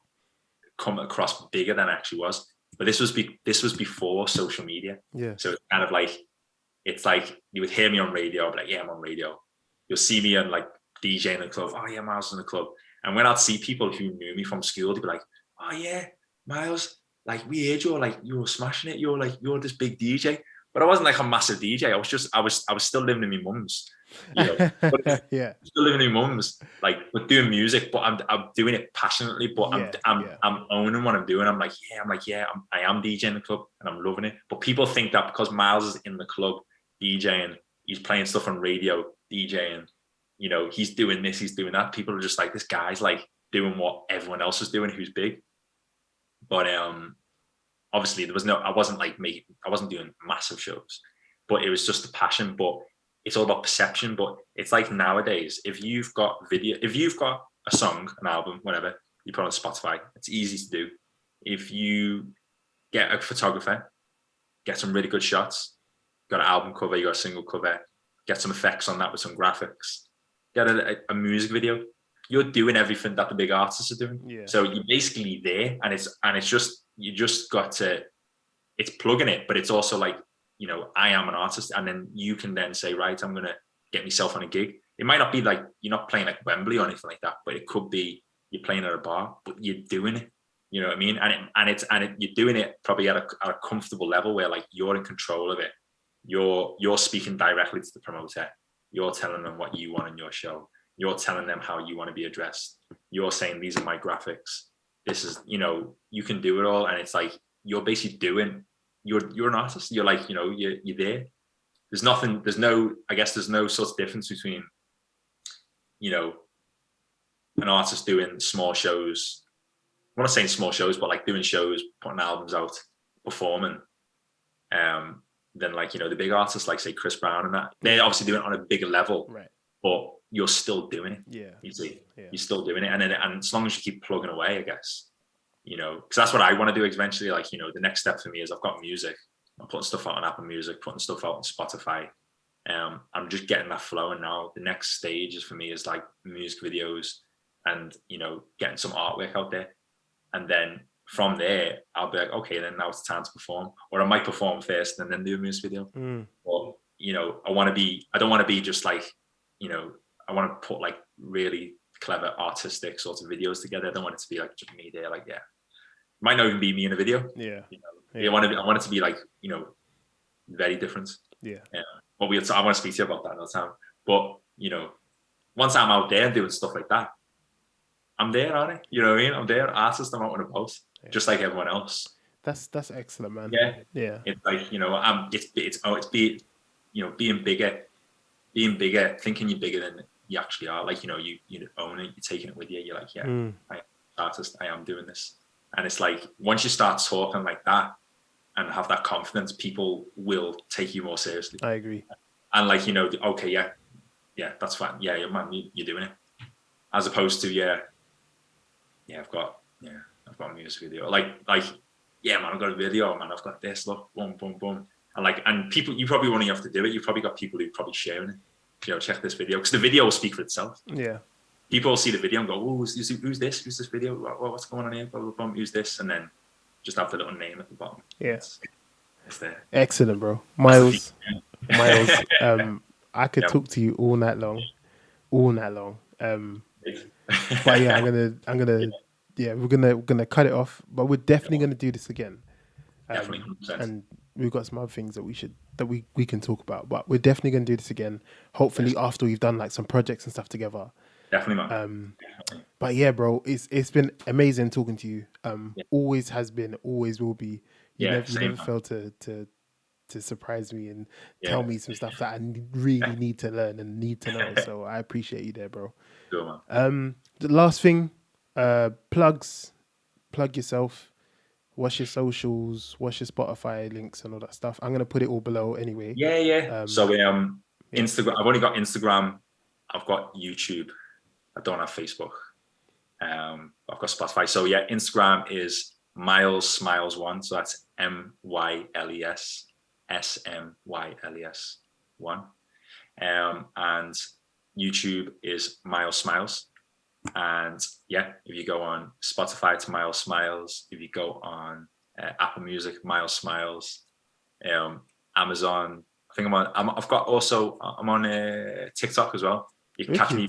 come across bigger than I actually was. But this was before social media. Yeah. So it's kind of like, it's like you would hear me on radio. I'd be like, yeah, I'm on radio. You'll see me on like DJ in the club. Oh yeah, Myles in the club. And when I'd see people who knew me from school, they'd be like, oh yeah, Myles, like we heard you were smashing it. You're this big DJ. But I wasn't like a massive DJ. I was still living in my mum's. Yeah. Still living in my mum's, like, but doing music, but I'm doing it passionately, but I'm owning what I'm doing. I am DJing in the club and I'm loving it. But people think that because Myles is in the club DJing, he's playing stuff on radio, DJing, he's doing this, he's doing that. People are just like, this guy's like doing what everyone else is doing who's big. But obviously I wasn't doing massive shows, but it was just the passion. But it's all about perception. But it's like nowadays, if you've got a song, an album, whatever, you put on Spotify, it's easy to do. If you get a photographer, get some really good shots, got an album cover, you got a single cover, get some effects on that with some graphics, get a music video, you're doing everything that the big artists are doing. Yeah. So you're basically there, and it's just, you just got to, it's plugging it, but it's also like, I am an artist, and then you can then say, right, I'm gonna get myself on a gig. It might not be like you're not playing like Wembley or anything like that, but it could be you're playing at a bar, but you're doing it. You know what I mean? And you're doing it probably at a comfortable level where like you're in control of it. You're speaking directly to the promoter. You're telling them what you want in your show. You're telling them how you want to be addressed. You're saying, these are my graphics. This is, you can do it all. And it's like, you're basically you're an artist. You're like, you're there. There's no sort of difference between, an artist doing small shows. I'm not saying small shows, but like doing shows, putting albums out, performing. Then like, the big artists like say Chris Brown and that, they're obviously doing it on a bigger level. Right. But you're still doing it. Yeah. You see, yeah. you're still doing it. And as long as you keep plugging away, I guess, because that's what I want to do eventually. Like, the next step for me is I've got music. I'm putting stuff out on Apple Music, putting stuff out on Spotify. I'm just getting that flowing now. The next stage is for me is like music videos and, getting some artwork out there. And then from there, I'll be like, okay, then now it's time to perform. Or I might perform first and then do a music video. Or, I don't want to be just like, I want to put like really clever artistic sorts of videos together. I don't want it to be like just me there. Like, it might not even be me in a video. Yeah. I want it to be like, very different. Yeah. But I want to speak to you about that another time. But, once I'm out there doing stuff like that, I'm there, aren't I? You know what I mean? I'm there, artist, I'm out and about, just like everyone else. That's excellent, man. Yeah. It's like, being bigger, thinking you're bigger than you actually are. Like, you own it, you're taking it with you. You're like, I'm an artist, I am doing this. And it's like, once you start talking like that and have that confidence, people will take you more seriously. I agree. And like, okay, yeah, that's fine. Yeah, man, you're doing it. As opposed to, I've got a music video. Like, yeah, man, I've got a video, man, I've got this, look, boom, boom, boom. And people, you probably won't even have to do it. You've probably got people who are probably sharing it. Check this video. Because the video will speak for itself. Yeah. People will see the video and go, oh, who's this? Who's this video? What's going on here? Blah, blah, blah. Who's this? And then just have the little name at the bottom. Yeah. It's there. Excellent, bro. Myles, I could talk to you all night long. But yeah, I'm gonna we're gonna cut it off. But we're definitely gonna do this again. Definitely. And we've got some other things that we can talk about. But we're definitely gonna do this again. Hopefully after we've done like some projects and stuff together. Definitely, man. But yeah, bro, it's been amazing talking to you. Always has been, always will be. You never failed to surprise me and tell me some stuff that I really need to learn and need to know. So I appreciate you there, bro. Sure, man. The last thing, plug yourself. What's your socials? What's your Spotify links and all that stuff? I'm gonna put it all below anyway. So Instagram. I've only got Instagram. I've got YouTube. I don't have Facebook. I've got Spotify. So Instagram is Myles Smyles1. So that's MYLES SMYLES 1. And YouTube is Myles Smyles. And if you go on Spotify, it's Myles Smyles. If you go on Apple Music, Myles Smyles. Amazon. I think I'm on TikTok as well. You can catch me.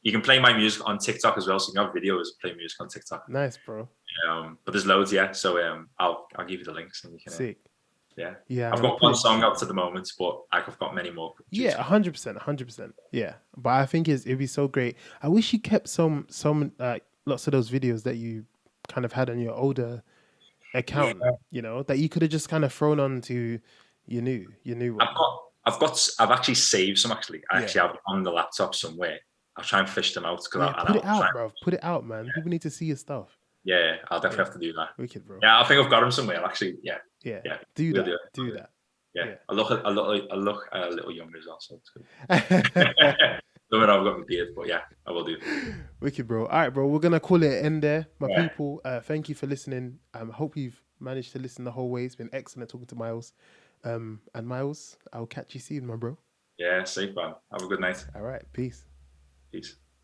You can play my music on TikTok as well. So you can have videos, play music on TikTok. Nice, bro. But there's loads, So I'll give you the links and you can. Sick. Yeah. I've got one song out at the moment, but I've got many more. 100%. Yeah, but I think it'd be so great. I wish you kept some like lots of those videos that you kind of had on your older account. That you could have just kind of thrown onto your new one. I've actually saved some. Actually, I have on the laptop somewhere. I'll try and fish them out. Put it out, bro. Put it out, man. People need to see your stuff. Yeah, I'll definitely have to do that. Wicked, bro. Yeah, I think I've got them somewhere. Actually, yeah. Do that. Yeah. I look a little younger as well, so it's good. Don't know I've got my beard, but I will do. Wicked, bro. All right, bro. We're gonna call it an end there, my people. Thank you for listening. Hope you've managed to listen the whole way. It's been excellent talking to Myles. And Myles, I'll catch you soon, my bro. Yeah, safe, man. Have a good night. All right, peace. Peace.